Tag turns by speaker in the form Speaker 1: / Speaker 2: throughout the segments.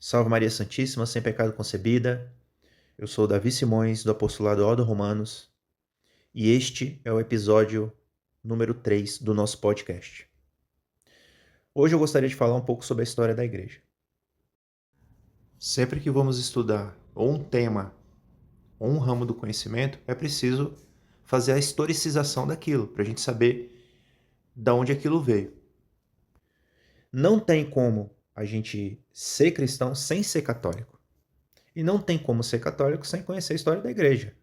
Speaker 1: Salve Maria Santíssima, sem pecado concebida. Eu sou Davi Simões, do Apostolado Ordo Romanos, e este é o episódio número 3 do nosso podcast. Hoje eu gostaria de falar um pouco sobre a história da igreja. Sempre que vamos estudar ou um tema ou um ramo do conhecimento, é preciso fazer a historicização daquilo, para a gente saber de onde aquilo veio. Não tem como a gente ser cristão sem ser católico. E não tem como ser católico sem conhecer a história da igreja.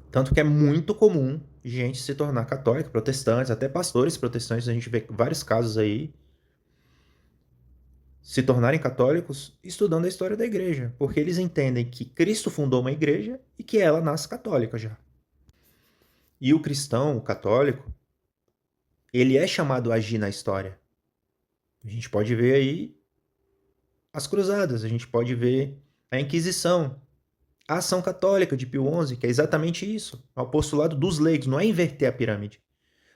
Speaker 1: Tanto que é muito comum gente se tornar católica, protestantes, até pastores protestantes, a gente vê vários casos aí, se tornarem católicos estudando a história da igreja, porque eles entendem que Cristo fundou uma igreja e que ela nasce católica já. E o cristão, o católico, ele é chamado a agir na história. A gente pode ver aí as cruzadas, a gente pode ver a Inquisição, a ação católica de Pio XI, que é exatamente isso, o apostolado dos leigos, não é inverter a pirâmide.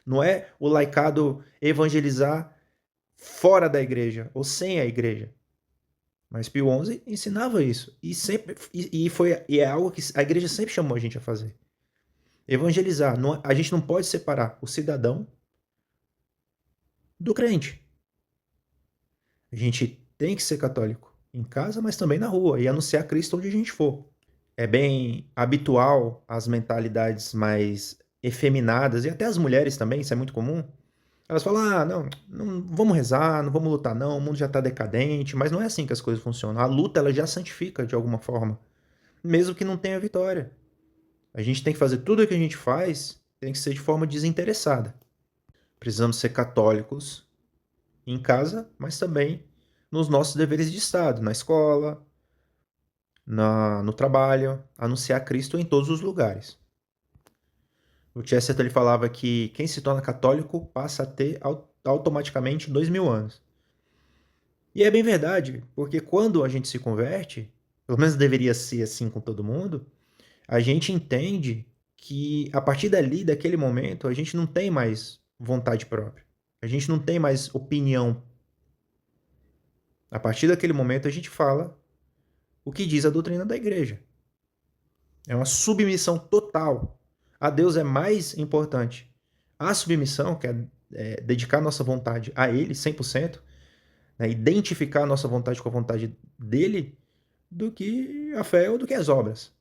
Speaker 1: Não é o laicado evangelizar fora da igreja ou sem a igreja. Mas Pio XI ensinava isso. E é algo que a igreja sempre chamou a gente a fazer. Evangelizar. A gente não pode separar o cidadão do crente. A gente tem que ser católico em casa, mas também na rua, e anunciar Cristo onde a gente for. É bem habitual as mentalidades mais efeminadas, e até as mulheres também, isso é muito comum. Elas falam, não vamos rezar, não vamos lutar não, o mundo já está decadente, mas não é assim que as coisas funcionam. A luta ela já santifica de alguma forma, mesmo que não tenha vitória. A gente tem que fazer tudo o que a gente faz, tem que ser de forma desinteressada. Precisamos ser católicos em casa, mas também nos nossos deveres de Estado, na escola, no trabalho, anunciar Cristo em todos os lugares. O Chesterton ele falava que quem se torna católico passa a ter automaticamente 2000 anos. E é bem verdade, porque quando a gente se converte, pelo menos deveria ser assim com todo mundo, a gente entende que a partir dali, daquele momento, a gente não tem mais vontade própria. A gente não tem mais opinião. A partir daquele momento, a gente fala o que diz a doutrina da igreja. É uma submissão total. A Deus é mais importante a submissão, que é dedicar nossa vontade a Ele 100%, né, identificar a nossa vontade com a vontade dele, do que a fé ou do que as obras.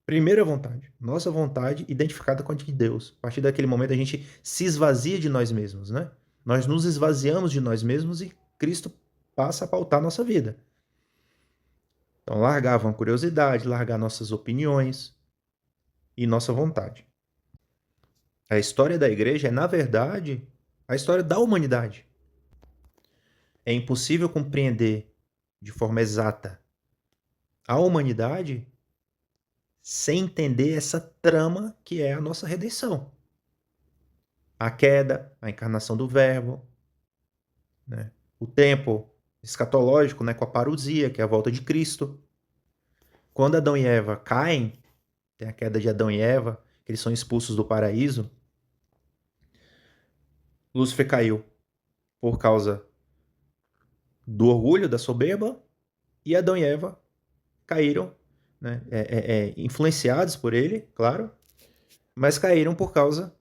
Speaker 1: Primeira vontade, nossa vontade identificada com a de Deus. A partir daquele momento a gente se esvazia de nós mesmos, né? Nós nos esvaziamos de nós mesmos e Cristo passa a pautar a nossa vida. Então largar a curiosidade, largar nossas opiniões e nossa vontade. A história da igreja é, na verdade, a história da humanidade. É impossível compreender de forma exata a humanidade sem entender essa trama que é a nossa redenção. A queda, a encarnação do verbo, né? O tempo escatológico, né, com a parousia, que é a volta de Cristo. Quando Adão e Eva caem, tem a queda de Adão e Eva, que eles são expulsos do paraíso, Lúcifer caiu por causa do orgulho, da soberba, e Adão e Eva caíram, né, influenciados por ele, claro, mas caíram por causa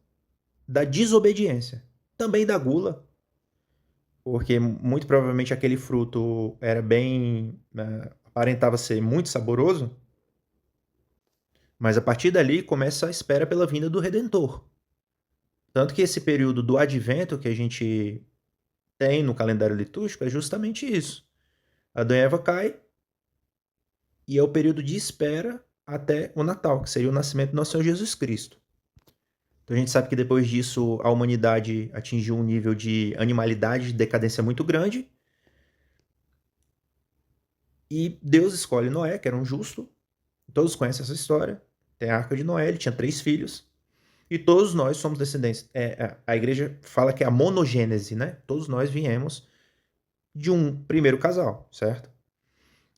Speaker 1: da desobediência, também da gula, porque muito provavelmente aquele fruto era bem, aparentava ser muito saboroso, mas a partir dali começa a espera pela vinda do Redentor. Tanto que esse período do advento que a gente tem no calendário litúrgico é justamente isso. Adão e Eva cai e é o período de espera até o Natal, que seria o nascimento do nosso Senhor Jesus Cristo. Então a gente sabe que depois disso a humanidade atingiu um nível de animalidade, de decadência muito grande. E Deus escolhe Noé, que era um justo. Todos conhecem essa história. Tem a Arca de Noé, ele tinha 3 filhos. E todos nós somos descendentes. A igreja fala que é a monogênese, né? Todos nós viemos de um primeiro casal, certo?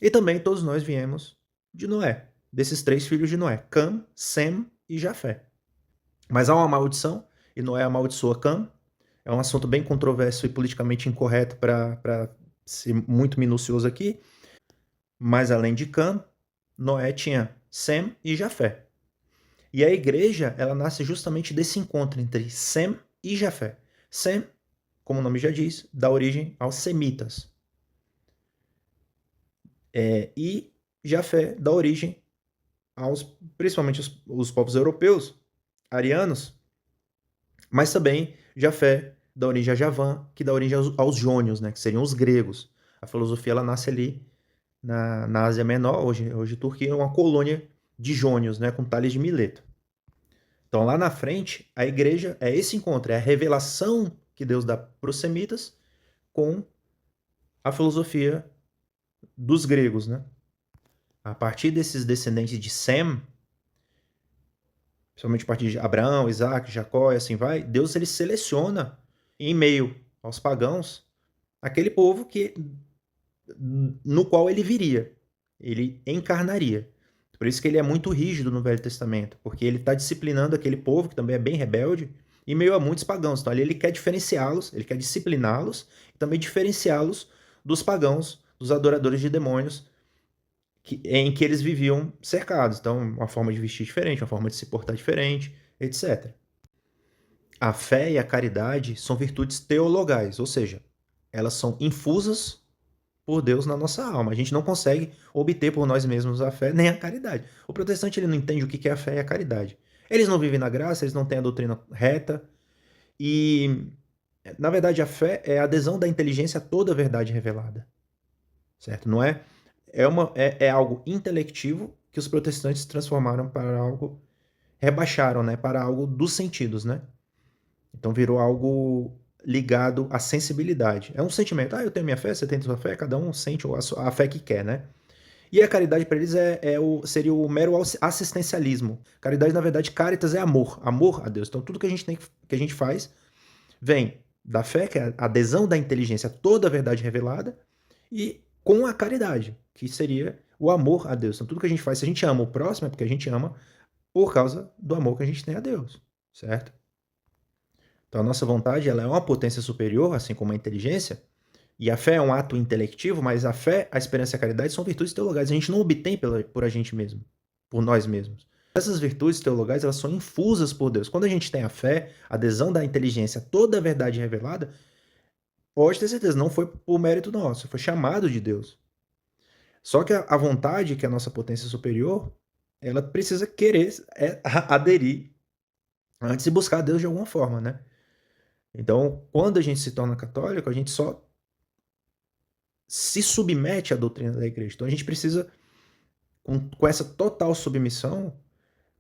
Speaker 1: E também todos nós viemos de Noé, desses 3 filhos de Noé, Cam, Sem e Jafé. Mas há uma maldição, e Noé amaldiçoa Cam. É um assunto bem controverso e politicamente incorreto para ser muito minucioso aqui, mas além de Cã, Noé tinha Sem e Jafé. E a igreja, ela nasce justamente desse encontro entre Sem e Jafé. Sem, como o nome já diz, dá origem aos semitas. E Jafé dá origem aos, principalmente os povos europeus, arianos, mas também Jafé dá origem a Javã, que dá origem aos jônios, né, que seriam os gregos. A filosofia ela nasce ali na Ásia Menor, hoje Turquia é uma colônia de jônios, né, com Tales de Mileto. Então lá na frente, a igreja é esse encontro, é a revelação que Deus dá para os semitas com a filosofia dos gregos, né? A partir desses descendentes de Sem, principalmente a partir de Abraão, Isaac, Jacó e assim vai, Deus ele seleciona em meio aos pagãos aquele povo que no qual ele viria, ele encarnaria. Por isso que ele é muito rígido no Velho Testamento, porque ele está disciplinando aquele povo que também é bem rebelde em meio a muitos pagãos. Então ali ele quer diferenciá-los, ele quer discipliná-los e também diferenciá-los dos pagãos, dos adoradores de demônios em que eles viviam cercados. Então, uma forma de vestir diferente, uma forma de se portar diferente, etc. A fé e a caridade são virtudes teologais, ou seja, elas são infusas por Deus na nossa alma. A gente não consegue obter por nós mesmos a fé nem a caridade. O protestante ele não entende o que é a fé e a caridade. Eles não vivem na graça, eles não têm a doutrina reta. E, na verdade, a fé é a adesão da inteligência a toda a verdade revelada. Certo? Não é? É algo intelectivo que os protestantes transformaram para algo, rebaixaram, né? Para algo dos sentidos, né? Então virou algo ligado à sensibilidade. É um sentimento. Eu tenho minha fé, você tem sua fé, cada um sente a fé que quer, né? E a caridade para eles seria o mero assistencialismo. Caridade, na verdade, caritas é amor. Amor a Deus. Então tudo que a gente faz vem da fé, que é a adesão da inteligência a toda a verdade revelada, e com a caridade, que seria o amor a Deus. Então tudo que a gente faz, se a gente ama o próximo, é porque a gente ama por causa do amor que a gente tem a Deus, certo? Então a nossa vontade ela é uma potência superior, assim como a inteligência, e a fé é um ato intelectivo, mas a fé, a esperança e a caridade são virtudes teologais. A gente não obtém por a gente mesmo, por nós mesmos. Essas virtudes teologais elas são infusas por Deus. Quando a gente tem a fé, a adesão da inteligência, toda a verdade revelada, pode ter certeza, não foi por mérito nosso, foi chamado de Deus. Só que a vontade, que é a nossa potência superior, ela precisa querer aderir antes de buscar Deus de alguma forma, né? Então, quando a gente se torna católico, a gente só se submete à doutrina da igreja. Então, a gente precisa, com essa total submissão,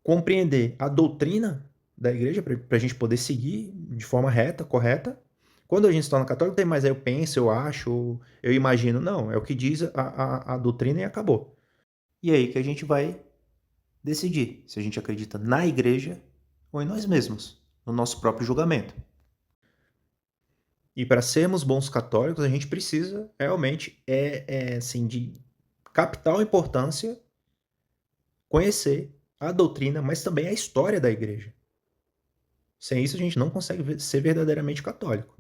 Speaker 1: compreender a doutrina da igreja para a gente poder seguir de forma reta, correta. Quando a gente se torna católico, não tem mais eu penso, eu acho, eu imagino. Não, é o que diz a doutrina e acabou. E é aí que a gente vai decidir se a gente acredita na igreja ou em nós mesmos, no nosso próprio julgamento. E para sermos bons católicos, a gente precisa realmente, assim, de capital importância, conhecer a doutrina, mas também a história da igreja. Sem isso, a gente não consegue ser verdadeiramente católico.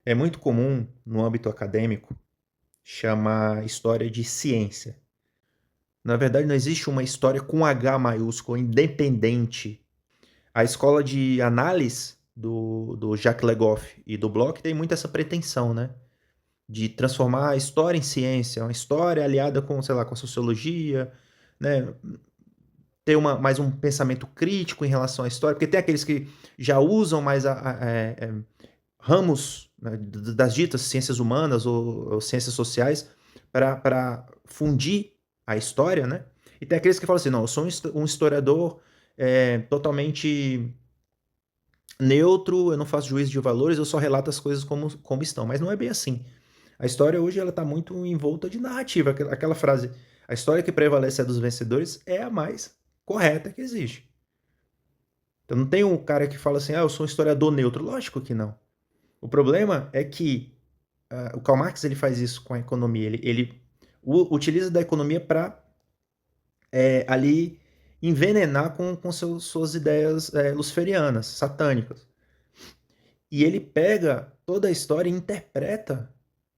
Speaker 1: É muito comum, no âmbito acadêmico, chamar história de ciência. Na verdade, não existe uma história com H maiúsculo, independente. A escola de análise do Jacques Legoff e do Bloch tem muito essa pretensão, né? De transformar a história em ciência, uma história aliada com, sei lá, com a sociologia, né? Ter mais um pensamento crítico em relação à história, porque tem aqueles que já usam mais ramos, né, das ditas ciências humanas ou ciências sociais para fundir a história, né? E tem aqueles que falam assim, não, eu sou um historiador totalmente neutro, eu não faço juízo de valores, eu só relato as coisas como estão. Mas não é bem assim. A história hoje ela está muito envolta de narrativa. Aquela frase, a história que prevalece é dos vencedores, é a mais correta que existe. Então não tem um cara que fala assim, eu sou um historiador neutro. Lógico que não. O problema é que o Karl Marx ele faz isso com a economia. Ele utiliza da economia para ali envenenar com suas ideias luciferianas, satânicas. E ele pega toda a história e interpreta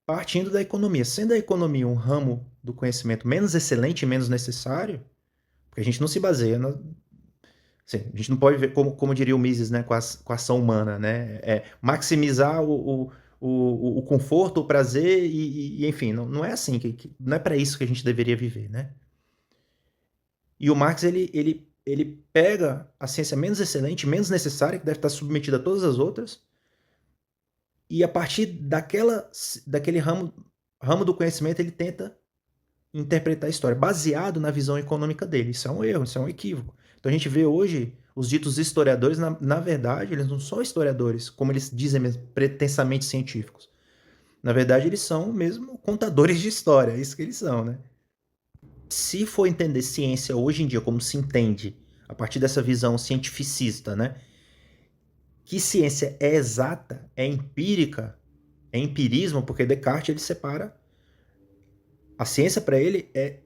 Speaker 1: partindo da economia. Sendo a economia um ramo do conhecimento menos excelente e menos necessário, porque a gente não se baseia na, assim, a gente não pode ver, como diria o Mises, né, com a ação humana, né, maximizar o conforto, o prazer enfim, não é assim, não é para isso que a gente deveria viver, né? E o Marx, ele pega a ciência menos excelente, menos necessária, que deve estar submetida a todas as outras, e a partir daquele ramo do conhecimento, ele tenta interpretar a história, baseado na visão econômica dele. Isso é um erro, isso é um equívoco. Então a gente vê hoje os ditos historiadores, na verdade, eles não são historiadores, como eles dizem mesmo, pretensamente científicos. Na verdade, eles são mesmo contadores de história, é isso que eles são, né? Se for entender ciência hoje em dia como se entende, a partir dessa visão cientificista, né? Que ciência é exata, é empírica, é empirismo, porque Descartes ele separa a ciência para ele é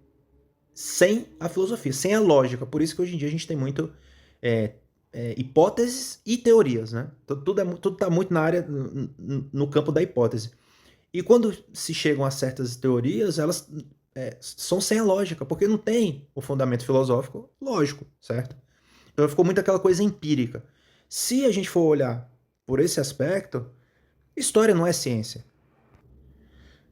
Speaker 1: sem a filosofia, sem a lógica. Por isso que hoje em dia a gente tem muito hipóteses e teorias, né? Tudo tá muito na área, no campo da hipótese. E quando se chegam a certas teorias, elas são sem a lógica, porque não tem o fundamento filosófico lógico, certo? Então ficou muito aquela coisa empírica. Se a gente for olhar por esse aspecto, história não é ciência.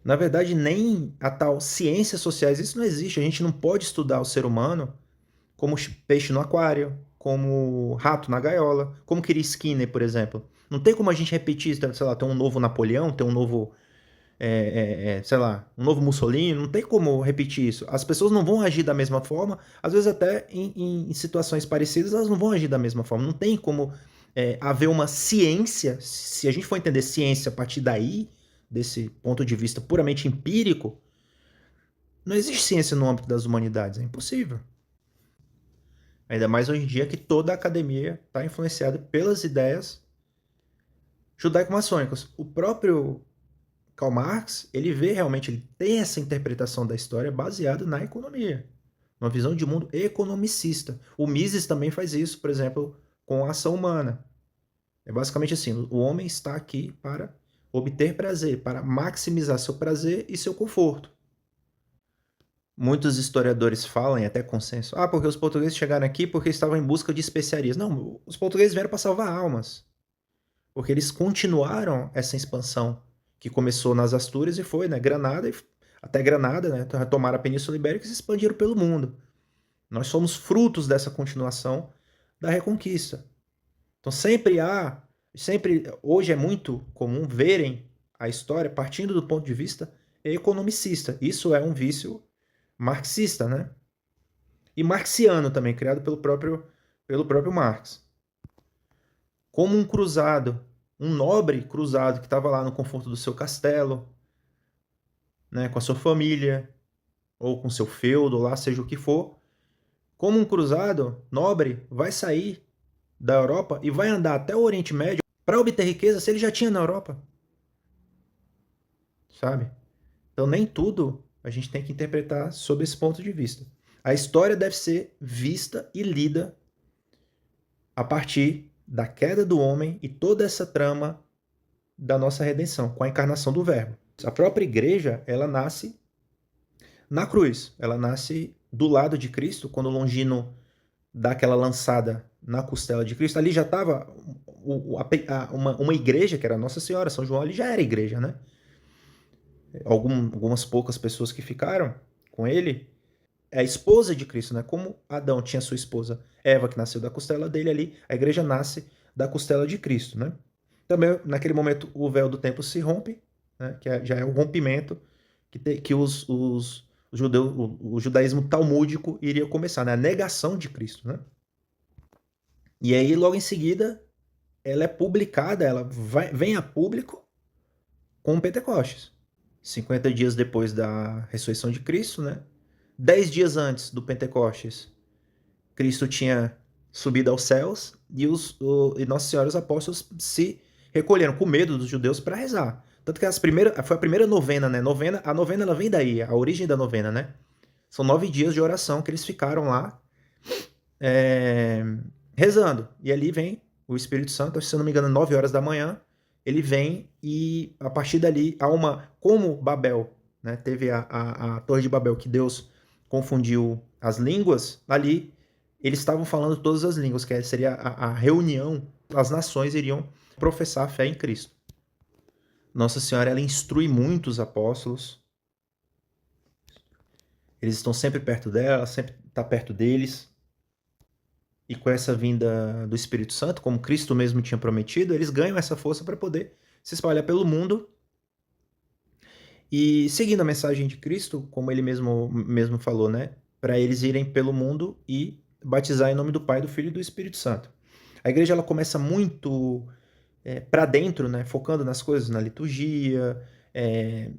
Speaker 1: Na verdade, nem a tal ciências sociais, isso não existe. A gente não pode estudar o ser humano como peixe no aquário, como rato na gaiola, como queria Skinner, por exemplo. Não tem como a gente repetir, sei lá, ter um novo Napoleão, ter um novo, sei lá, um novo Mussolini, não tem como repetir isso. As pessoas não vão agir da mesma forma, às vezes até em situações parecidas elas não vão agir da mesma forma. Não tem como haver uma ciência, se a gente for entender ciência a partir daí, desse ponto de vista puramente empírico, não existe ciência no âmbito das humanidades, é impossível. Ainda mais hoje em dia que toda a academia está influenciada pelas ideias judaico-maçônicas. O próprio Karl Marx, ele vê realmente, ele tem essa interpretação da história baseada na economia, uma visão de mundo economicista. O Mises também faz isso, por exemplo, com a ação humana. É basicamente assim, o homem está aqui para obter prazer, para maximizar seu prazer e seu conforto. Muitos historiadores falam, e até consenso, porque os portugueses chegaram aqui porque estavam em busca de especiarias. Não, os portugueses vieram para salvar almas, porque eles continuaram essa expansão que começou nas Astúrias e foi, né, Granada, até Granada, né, retomaram a Península Ibérica e se expandiram pelo mundo. Nós somos frutos dessa continuação da Reconquista. Então hoje é muito comum verem a história partindo do ponto de vista economicista. Isso é um vício marxista, né? E marxiano também, criado pelo próprio Marx. Como um cruzado, um nobre cruzado que estava lá no conforto do seu castelo, né, com a sua família, ou com seu feudo lá, seja o que for, como um cruzado nobre vai sair da Europa e vai andar até o Oriente Médio para obter riqueza se ele já tinha na Europa. Sabe? Então nem tudo a gente tem que interpretar sob esse ponto de vista. A história deve ser vista e lida a partir da queda do homem e toda essa trama da nossa redenção, com a encarnação do Verbo. A própria igreja, ela nasce na cruz, ela nasce do lado de Cristo, quando Longino dá aquela lançada na costela de Cristo, ali já estava uma igreja, que era Nossa Senhora, São João, ali já era igreja, né? Algumas poucas pessoas que ficaram com ele, é a esposa de Cristo, né? Como Adão tinha sua esposa Eva, que nasceu da costela dele ali, a igreja nasce da costela de Cristo, né? Também, naquele momento, o véu do templo se rompe, né? Que já é o rompimento que o judaísmo talmúdico iria começar, né? A negação de Cristo, né? E aí, logo em seguida, ela é publicada, vem a público com Pentecostes. 50 dias depois da ressurreição de Cristo, né? 10 dias antes do Pentecostes, Cristo tinha subido aos céus e Nossa Senhora e os apóstolos se recolheram com medo dos judeus para rezar. Tanto que foi a primeira novena, né? A novena ela vem daí, a origem da novena, né? São 9 dias de oração que eles ficaram lá rezando. E ali vem o Espírito Santo, se eu não me engano, 9 horas da manhã, ele vem e, a partir dali, como Babel, né, teve a Torre de Babel, que Deus confundiu as línguas, ali eles estavam falando todas as línguas, que seria a reunião, as nações iriam professar a fé em Cristo. Nossa Senhora, ela instrui muito os apóstolos, eles estão sempre perto dela, sempre está perto deles, e com essa vinda do Espírito Santo, como Cristo mesmo tinha prometido, eles ganham essa força para poder se espalhar pelo mundo e seguindo a mensagem de Cristo, como ele mesmo falou, né? Para eles irem pelo mundo e batizar em nome do Pai, do Filho e do Espírito Santo. A igreja ela começa muito para dentro, né? Focando nas coisas, na liturgia,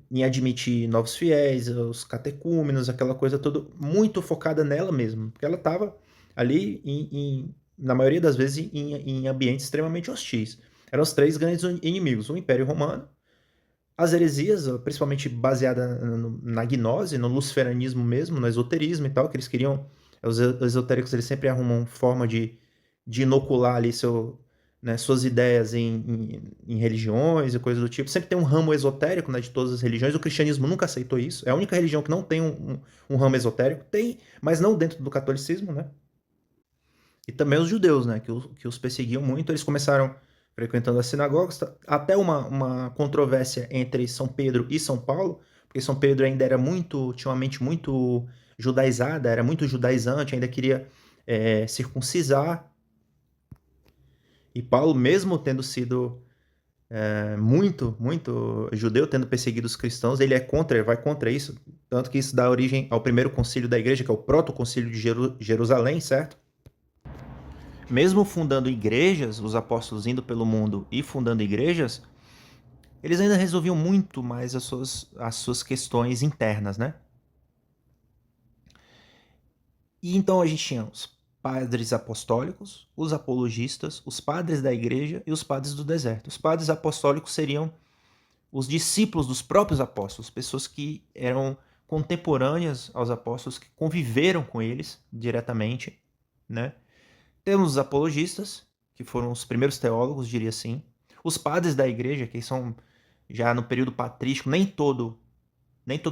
Speaker 1: em admitir novos fiéis, os catecúmenos, aquela coisa toda muito focada nela mesma, porque ela estava ali, na maioria das vezes, em ambientes extremamente hostis. Eram os três grandes inimigos, o Império Romano, as heresias, principalmente baseada na gnose, no luciferanismo mesmo, no esoterismo e tal, que eles queriam. Os esotéricos eles sempre arrumam forma de inocular ali suas ideias em religiões e coisas do tipo. Sempre tem um ramo esotérico, né, de todas as religiões. O cristianismo nunca aceitou isso. É a única religião que não tem um ramo esotérico. Tem, mas não dentro do catolicismo, né? E também os judeus, né, que os perseguiam muito. Eles começaram frequentando as sinagogas, até uma controvérsia entre São Pedro e São Paulo, porque São Pedro ainda tinha uma mente muito judaizada, era muito judaizante, ainda queria circuncisar. E Paulo, mesmo tendo sido muito judeu, tendo perseguido os cristãos, ele vai contra isso, tanto que isso dá origem ao primeiro concílio da igreja, que é o protoconcílio de Jerusalém, certo? Mesmo fundando igrejas, os apóstolos indo pelo mundo e fundando igrejas, eles ainda resolviam muito mais as suas questões internas, né? E então a gente tinha os padres apostólicos, os apologistas, os padres da igreja e os padres do deserto. Os padres apostólicos seriam os discípulos dos próprios apóstolos, pessoas que eram contemporâneas aos apóstolos, que conviveram com eles diretamente, né? Temos os apologistas, que foram os primeiros teólogos, diria assim. Os padres da igreja, que são já no período patrístico, nem todo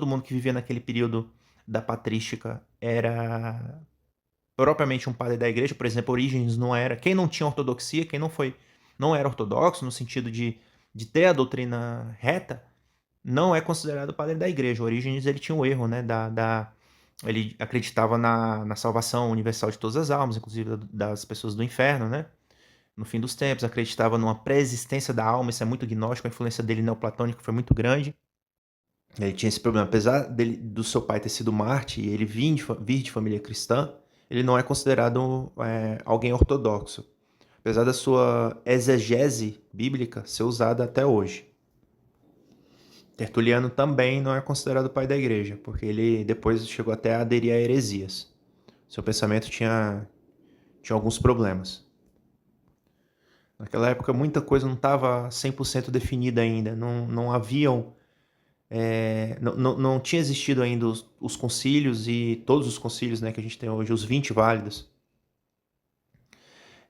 Speaker 1: mundo que vivia naquele período da patrística era propriamente um padre da igreja. Por exemplo, Orígenes não era. Quem não tinha ortodoxia, quem não era ortodoxo, no sentido de ter a doutrina reta, não é considerado padre da igreja. Orígenes ele tinha o erro, né, ele acreditava na salvação universal de todas as almas, inclusive das pessoas do inferno, né? No fim dos tempos, acreditava numa pré-existência da alma, isso é muito gnóstico, a influência dele neoplatônica foi muito grande. Ele tinha esse problema, apesar do seu pai ter sido Marte e ele vir de família cristã, ele não é considerado alguém ortodoxo, apesar da sua exegese bíblica ser usada até hoje. Tertuliano também não é considerado pai da igreja, porque ele depois chegou até a aderir a heresias. Seu pensamento tinha alguns problemas. Naquela época muita coisa não estava 100% definida ainda, não haviam, não tinha existido ainda os concílios e todos os concílios, né, que a gente tem hoje, os 20 válidos.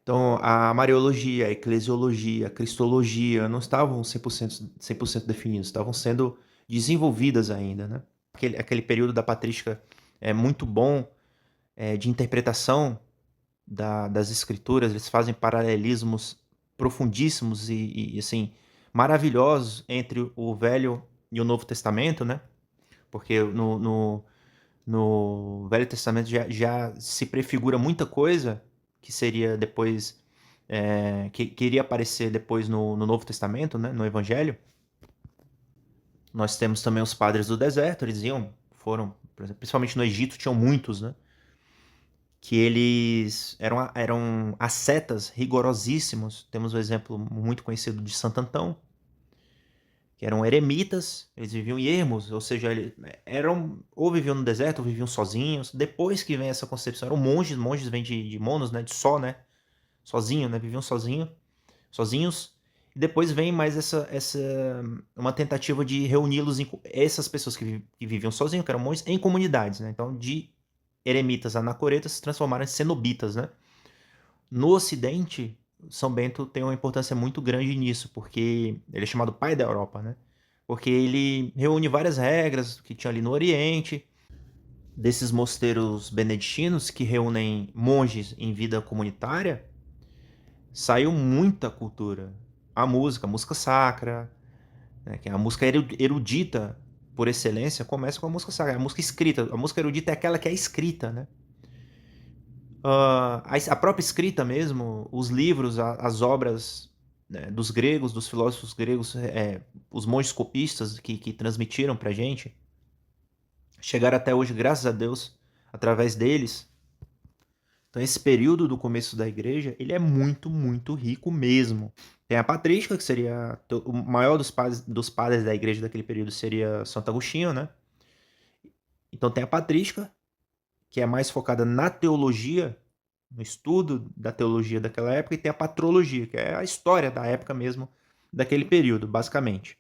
Speaker 1: Então a Mariologia, a Eclesiologia, a Cristologia não estavam 100% definidos, estavam sendo desenvolvidas ainda, né? Aquele período da patrística é muito bom de interpretação das escrituras, eles fazem paralelismos profundíssimos e assim, maravilhosos entre o Velho e o Novo Testamento, né? Porque no Velho Testamento já se prefigura muita coisa que seria depois, que iria aparecer depois no Novo Testamento, né? No Evangelho. Nós temos também os padres do deserto, foram, por exemplo, principalmente no Egito, tinham muitos, né? Que eles eram ascetas rigorosíssimos. Temos um exemplo muito conhecido de Santo Antão, que eram eremitas, eles viviam em ermos, ou seja, eles ou viviam no deserto ou viviam sozinhos. Depois que vem essa concepção, eram monges vêm de monos, né, de só, né, sozinho, né, viviam sozinhos. E depois vem mais uma tentativa de reuni-los, essas pessoas que viviam sozinhos, que eram monges, em comunidades, né, então de eremitas anacoretas se transformaram em cenobitas, né? No Ocidente, São Bento tem uma importância muito grande nisso, porque ele é chamado pai da Europa, né? Porque ele reúne várias regras que tinha ali no Oriente, desses mosteiros beneditinos que reúnem monges em vida comunitária, saiu muita cultura. A música sacra, né, que é a música erudita por excelência, começa com a música sacra, a música escrita. A música erudita é aquela que é escrita, né? A própria escrita mesmo, os livros, as obras, né, dos gregos, dos filósofos gregos, os monges copistas que transmitiram pra gente, chegaram até hoje, graças a Deus, através deles. Então esse período do começo da igreja, ele é muito, muito rico mesmo. Tem a patrística, que seria o maior dos padres da igreja daquele período seria Santo Agostinho, né? Então tem a patrística, que é mais focada na teologia, no estudo da teologia daquela época, e tem a patrologia, que é a história da época mesmo, daquele período, basicamente.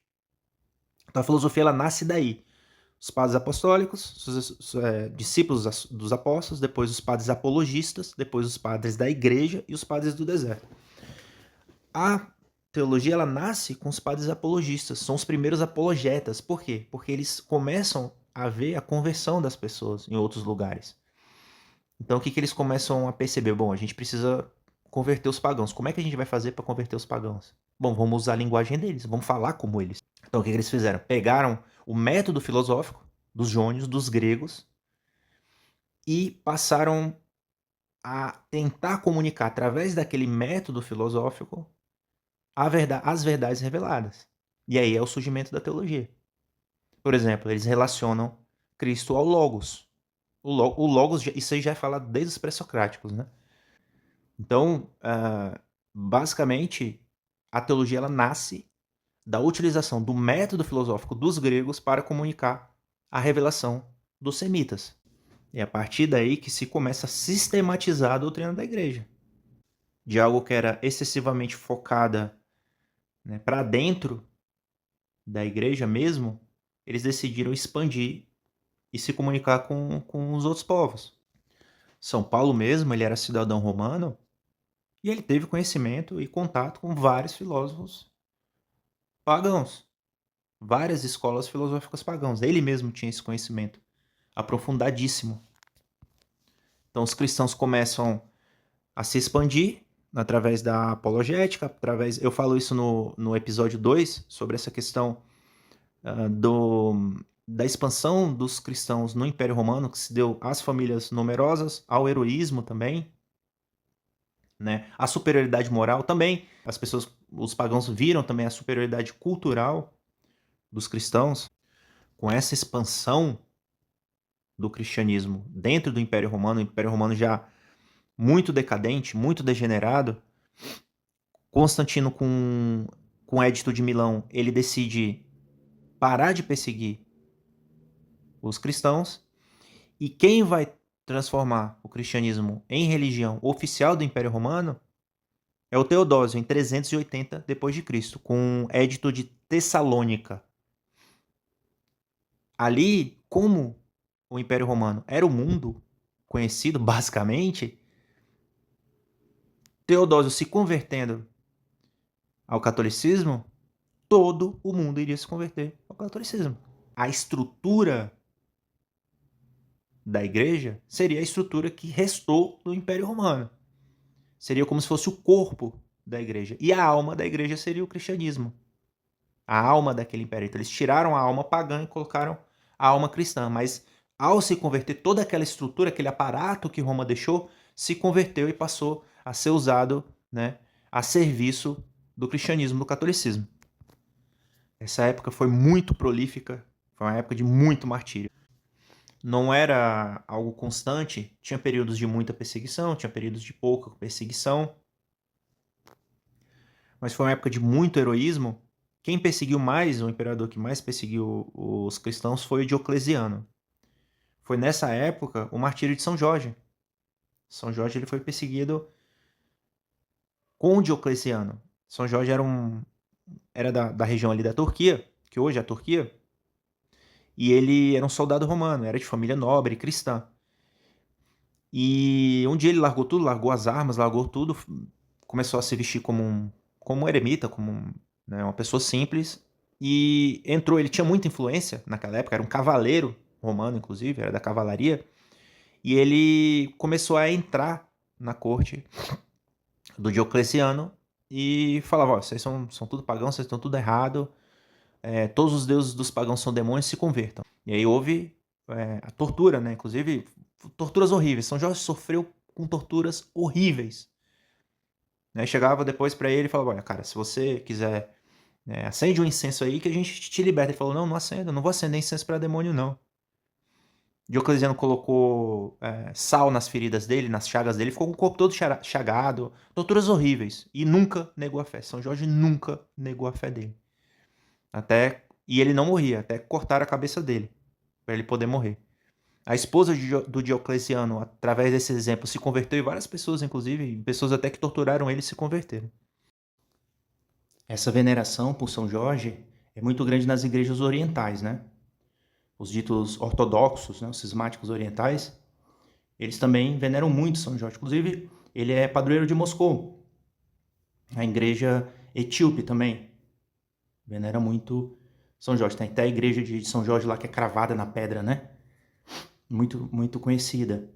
Speaker 1: Então a filosofia ela nasce daí. Os padres apostólicos, discípulos dos apóstolos, depois os padres apologistas, depois os padres da igreja e os padres do deserto. A teologia ela nasce com os padres apologistas, são os primeiros apologetas. Por quê? Porque eles começam a ver a conversão das pessoas em outros lugares. Então o que eles começam a perceber? Bom, a gente precisa converter os pagãos. Como é que a gente vai fazer para converter os pagãos? Bom, vamos usar a linguagem deles, vamos falar como eles. Então o que eles fizeram? Pegaram o método filosófico dos jônios, dos gregos, e passaram a tentar comunicar através daquele método filosófico as verdades reveladas. E aí é o surgimento da teologia. Por exemplo, eles relacionam Cristo ao Logos. O Logos, isso aí já é falado desde os pré-socráticos, né? Então, basicamente, a teologia ela nasce da utilização do método filosófico dos gregos para comunicar a revelação dos semitas. E é a partir daí que se começa a sistematizar a doutrina da igreja. De algo que era excessivamente focada, né, para dentro da igreja mesmo, eles decidiram expandir e se comunicar com os outros povos. São Paulo mesmo, ele era cidadão romano e ele teve conhecimento e contato com vários filósofos pagãos, várias escolas filosóficas pagãos. Ele mesmo tinha esse conhecimento aprofundadíssimo. Então os cristãos começam a se expandir através da apologética, eu falo isso no episódio 2, sobre essa questão da expansão dos cristãos no Império Romano, que se deu às famílias numerosas, ao heroísmo também, né? A superioridade moral também. Os pagãos viram também a superioridade cultural dos cristãos. Com essa expansão do cristianismo dentro do Império Romano, o Império Romano já muito decadente, muito degenerado, Constantino, com o Edito de Milão, ele decide parar de perseguir os cristãos, e quem vai transformar o cristianismo em religião oficial do Império Romano é o Teodósio, em 380 d.C., com o Edito de Tessalônica. Ali, como o Império Romano era o mundo conhecido, basicamente, Teodósio se convertendo ao catolicismo, todo o mundo iria se converter ao catolicismo. A estrutura da igreja seria a estrutura que restou do Império Romano. Seria como se fosse o corpo da igreja. E a alma da igreja seria o cristianismo. A alma daquele império. Então eles tiraram a alma pagã e colocaram a alma cristã. Mas ao se converter, toda aquela estrutura, aquele aparato que Roma deixou, se converteu e passou a ser usado, né, a serviço do cristianismo, do catolicismo. Essa época foi muito prolífica, foi uma época de muito martírio. Não era algo constante, tinha períodos de muita perseguição, tinha períodos de pouca perseguição, mas foi uma época de muito heroísmo. Quem perseguiu mais, o imperador que mais perseguiu os cristãos foi o Diocleciano. Foi nessa época o martírio de São Jorge. São Jorge ele foi perseguido com o Diocleciano. São Jorge era da região ali da Turquia, que hoje é a Turquia, e ele era um soldado romano, era de família nobre, cristã. E um dia ele largou tudo, largou as armas, largou tudo, começou a se vestir como um eremita, né, uma pessoa simples, e entrou. Ele tinha muita influência naquela época, era um cavaleiro romano, inclusive, era da cavalaria, e ele começou a entrar na corte do Diocleciano e falava: ó, vocês são tudo pagãos, vocês estão tudo errado, todos os deuses dos pagãos são demônios, se convertam. E aí houve a tortura, né? Inclusive, torturas horríveis. São Jorge sofreu com torturas horríveis. Né? Chegava depois para ele e falava: olha, cara, se você quiser, acende um incenso aí que a gente te liberta. Ele falou: não acenda, não vou acender incenso para demônio, não. Diocleciano colocou sal nas feridas dele, nas chagas dele, ficou com o corpo todo chagado, torturas horríveis, e nunca negou a fé. São Jorge nunca negou a fé dele. E ele não morria, até cortar a cabeça dele, para ele poder morrer. A esposa do Diocleciano, através desse exemplo, se converteu, e várias pessoas, inclusive, pessoas até que torturaram ele, se converteram. Essa veneração por São Jorge é muito grande nas igrejas orientais, né? Os ditos ortodoxos, né, os cismáticos orientais, eles também veneram muito São Jorge. Inclusive, ele é padroeiro de Moscou. A igreja etíope também venera muito São Jorge. Tem até a igreja de São Jorge lá que é cravada na pedra, né? Muito, muito conhecida.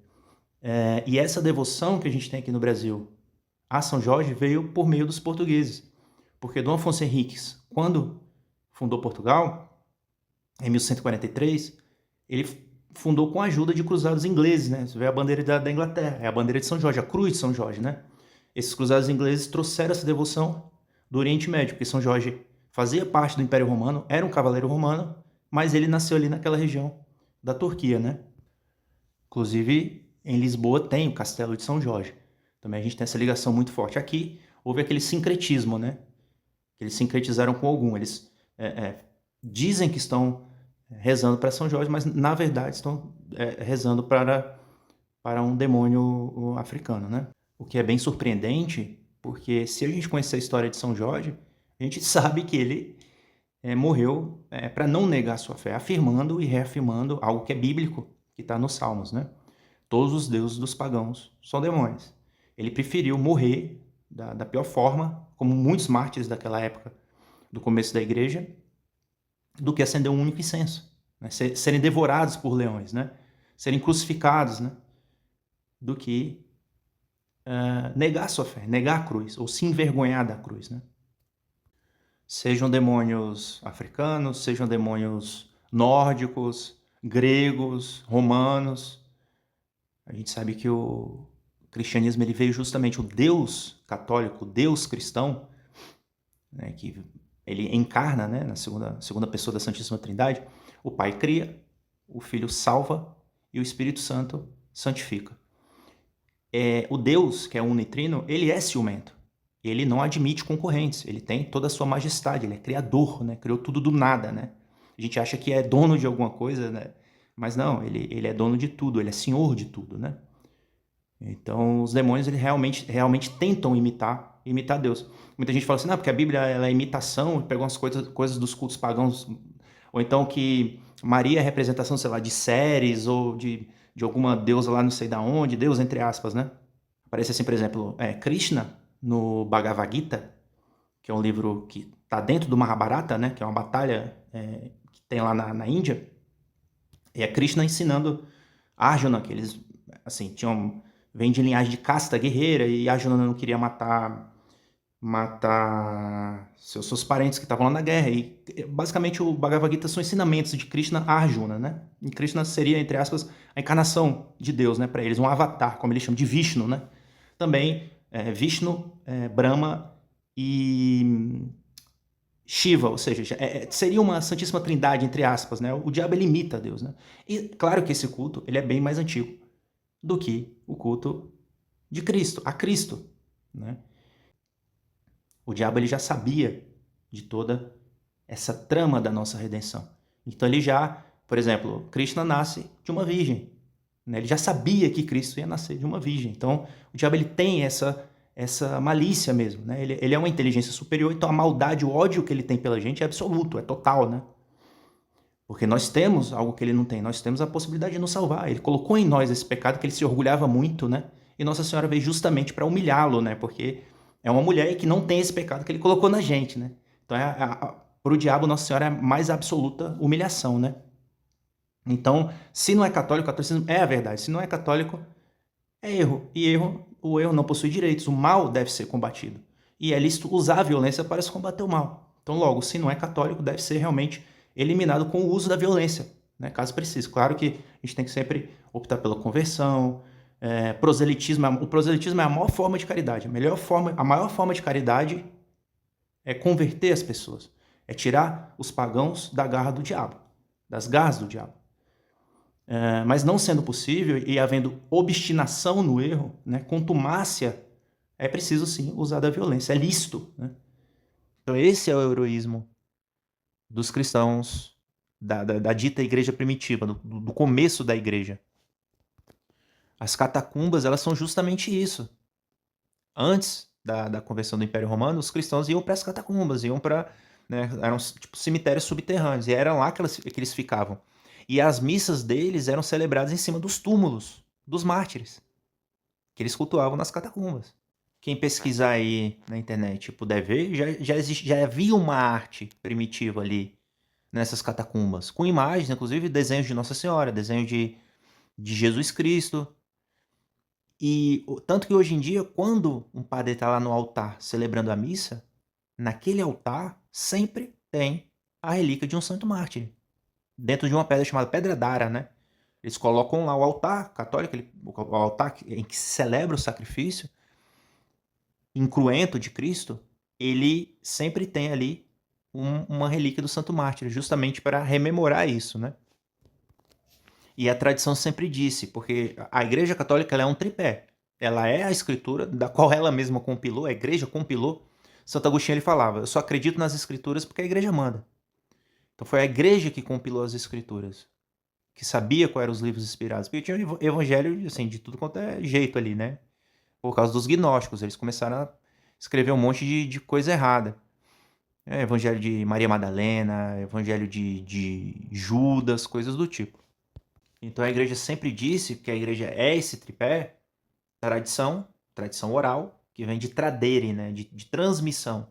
Speaker 1: E essa devoção que a gente tem aqui no Brasil a São Jorge veio por meio dos portugueses. Porque Dom Afonso Henriques, quando fundou Portugal, em 1143, ele fundou com a ajuda de cruzados ingleses, né? Você vê a bandeira da Inglaterra, é a bandeira de São Jorge, a cruz de São Jorge, né? Esses cruzados ingleses trouxeram essa devoção do Oriente Médio, porque São Jorge fazia parte do Império Romano, era um cavaleiro romano, mas ele nasceu ali naquela região da Turquia, né? Inclusive, em Lisboa tem o Castelo de São Jorge. Também a gente tem essa ligação muito forte. Aqui houve aquele sincretismo, né? Eles sincretizaram com Ogum. Eles dizem que estão rezando para São Jorge, mas na verdade estão rezando para um demônio africano, né? O que é bem surpreendente, porque se a gente conhecer a história de São Jorge, a gente sabe que ele morreu para não negar a sua fé, afirmando e reafirmando algo que é bíblico, que está nos Salmos, né? Todos os deuses dos pagãos são demônios. Ele preferiu morrer da pior forma, como muitos mártires daquela época, do começo da igreja, do que acender um único incenso, né? Serem devorados por leões, né? Serem crucificados, né? Do que negar a sua fé, negar a cruz, ou se envergonhar da cruz, né? Sejam demônios africanos, sejam demônios nórdicos, gregos, romanos. A gente sabe que o cristianismo ele veio justamente, o Deus católico, o Deus cristão, né, que ele encarna, né, na segunda pessoa da Santíssima Trindade. O Pai cria, o Filho salva e o Espírito Santo santifica. O Deus, que é unitrino, ele é ciumento. Ele não admite concorrentes, ele tem toda a sua majestade, ele é criador, né? Criou tudo do nada, né? A gente acha que é dono de alguma coisa, né? Mas não, ele é dono de tudo, ele é senhor de tudo, né? Então, os demônios eles realmente tentam imitar Deus. Muita gente fala assim, não, porque a Bíblia ela é imitação, pegou umas coisas dos cultos pagãos, ou então que Maria é representação, sei lá, de Ceres, ou de alguma deusa lá não sei da onde, Deus entre aspas, né? Aparece assim, por exemplo, Krishna, no Bhagavad Gita, que é um livro que está dentro do Mahabharata, né, que é uma batalha que tem lá na Índia, e é Krishna ensinando Arjuna, que eles, assim, vem de linhagem de casta guerreira, e Arjuna não queria matar seus parentes que estavam lá na guerra, e basicamente o Bhagavad Gita são ensinamentos de Krishna a Arjuna, né, e Krishna seria, entre aspas, a encarnação de Deus, né, para eles, um avatar, como eles chamam, de Vishnu, né, também Vishnu, Brahma e Shiva, ou seja, seria uma santíssima trindade, entre aspas, né? O diabo ele imita Deus, né? E claro que esse culto ele é bem mais antigo do que o culto de Cristo, a Cristo, né? O diabo ele já sabia de toda essa trama da nossa redenção. Então ele já, por exemplo, Krishna nasce de uma virgem, né? Ele já sabia que Cristo ia nascer de uma virgem. Então o diabo ele tem essa malícia mesmo, né? Ele é uma inteligência superior, então a maldade, o ódio que ele tem pela gente é absoluto, é total, né? Porque nós temos algo que ele não tem, nós temos a possibilidade de nos salvar. Ele colocou em nós esse pecado que ele se orgulhava muito, né? E Nossa Senhora veio justamente para humilhá-lo, né? Porque É uma mulher que não tem esse pecado que ele colocou na gente, né? Então, para o diabo, Nossa Senhora é a mais absoluta humilhação, né? Então, se não é católico, o catolicismo é a verdade. Se não é católico, é erro. E o erro não possui direitos. O mal deve ser combatido. E é lícito usar a violência para se combater o mal. Então, logo, se não é católico, deve ser realmente eliminado com o uso da violência, né? Caso precise. Claro que a gente tem que sempre optar pela conversão, proselitismo. O proselitismo é a maior forma de caridade. A maior forma de caridade é converter as pessoas. É tirar os pagãos da garra do diabo, das garras do diabo. Mas não sendo possível e havendo obstinação no erro, né, contumácia, é preciso sim usar da violência, é lícito. Né? Então esse é o heroísmo dos cristãos, da dita igreja primitiva, do começo da igreja. As catacumbas, elas são justamente isso. Antes da conversão do Império Romano, os cristãos iam para as catacumbas, iam para... Né, eram tipo cemitérios subterrâneos, e era lá que eles ficavam. E as missas deles eram celebradas em cima dos túmulos dos mártires, que eles cultuavam nas catacumbas. Quem pesquisar aí na internet e puder ver, já havia uma arte primitiva ali nessas catacumbas, com imagens, inclusive desenhos de Nossa Senhora, desenho de Jesus Cristo. E tanto que hoje em dia, quando um padre está lá no altar celebrando a missa, naquele altar sempre tem a relíquia de um santo mártir, dentro de uma pedra chamada Pedra d'Ara, né? Eles colocam lá o altar católico, o altar em que se celebra o sacrifício incruento de Cristo, ele sempre tem ali uma relíquia do Santo Mártir, justamente para rememorar isso, né? E a tradição sempre disse, porque a Igreja Católica ela é um tripé. Ela é a Escritura, da qual ela mesma compilou, a Igreja compilou. Santo Agostinho ele falava, eu só acredito nas Escrituras porque a Igreja manda. Então foi a Igreja que compilou as Escrituras, que sabia quais eram os livros inspirados. Porque tinha o evangelho assim, de tudo quanto é jeito ali, né? Por causa dos gnósticos, eles começaram a escrever um monte de coisa errada. Evangelho de Maria Madalena, evangelho de Judas, coisas do tipo. Então a igreja sempre disse que a igreja é esse tripé, tradição oral, que vem de tradere, né, de transmissão.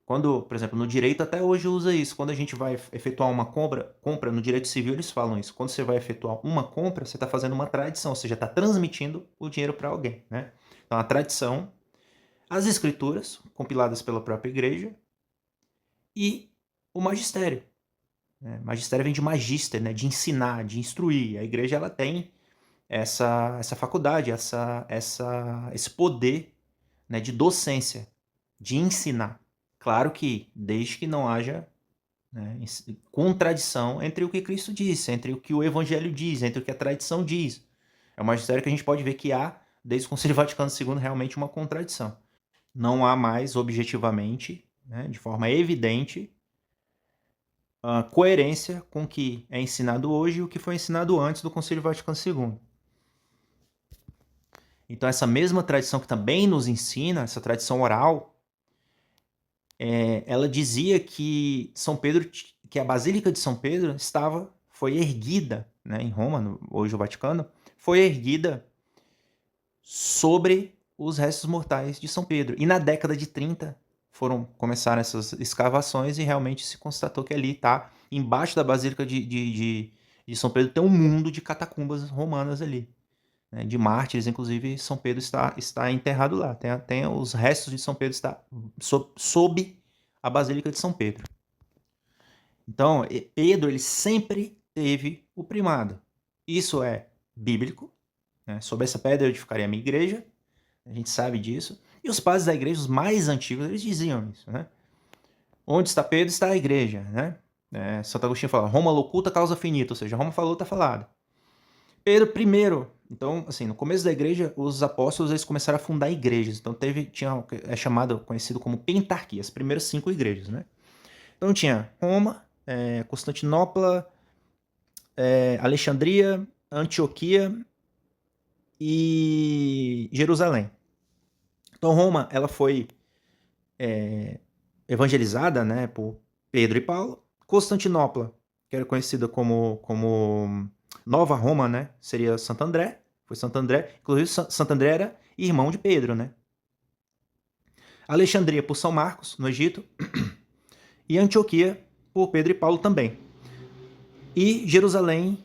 Speaker 1: Quando, por exemplo, no direito até hoje usa isso. Quando a gente vai efetuar uma compra no direito civil eles falam isso. Quando você vai efetuar uma compra, você está fazendo uma tradição, você já está transmitindo o dinheiro para alguém, né? Então a tradição, as escrituras, compiladas pela própria igreja, e o magistério. Magistério vem de magister, né? De ensinar, de instruir. A igreja ela tem essa faculdade, esse poder, né? De docência, de ensinar. Claro que desde que não haja, né, contradição entre o que Cristo disse, entre o que o Evangelho diz, entre o que a tradição diz. É um magistério que a gente pode ver que há, desde o Concílio Vaticano II, realmente uma contradição. Não há mais, objetivamente, né, de forma evidente, a coerência com o que é ensinado hoje e o que foi ensinado antes do Concílio Vaticano II. Então essa mesma tradição que também nos ensina, essa tradição oral, ela dizia que São Pedro, que a Basílica de São Pedro foi erguida, né, em Roma, hoje o Vaticano, foi erguida sobre os restos mortais de São Pedro. E na década de 30 começaram essas escavações e realmente se constatou que ali está, embaixo da Basílica de São Pedro, tem um mundo de catacumbas romanas ali, né, de mártires, inclusive São Pedro está enterrado lá. Tem os restos de São Pedro está sob a Basílica de São Pedro. Então, Pedro ele sempre teve o primado. Isso é bíblico, né? Sobre essa pedra eu edificarei a minha igreja, a gente sabe disso. E os padres da igreja, os mais antigos, eles diziam isso, né? Onde está Pedro, está a igreja, né? Santo Agostinho fala, Roma locuta causa finita, ou seja, Roma falou, está falado. Pedro primeiro, então, assim, no começo da igreja, os apóstolos eles começaram a fundar igrejas. Então tinha conhecido como pentarquia, as primeiras 5 igrejas, né? Então tinha Roma, Constantinopla, Alexandria, Antioquia e Jerusalém. Então Roma ela foi evangelizada, né, por Pedro e Paulo. Constantinopla, que era conhecida como Nova Roma, né, seria Santo André. Foi Santo André. Inclusive Santo André era irmão de Pedro, né? Alexandria por São Marcos, no Egito, e Antioquia por Pedro e Paulo também. E Jerusalém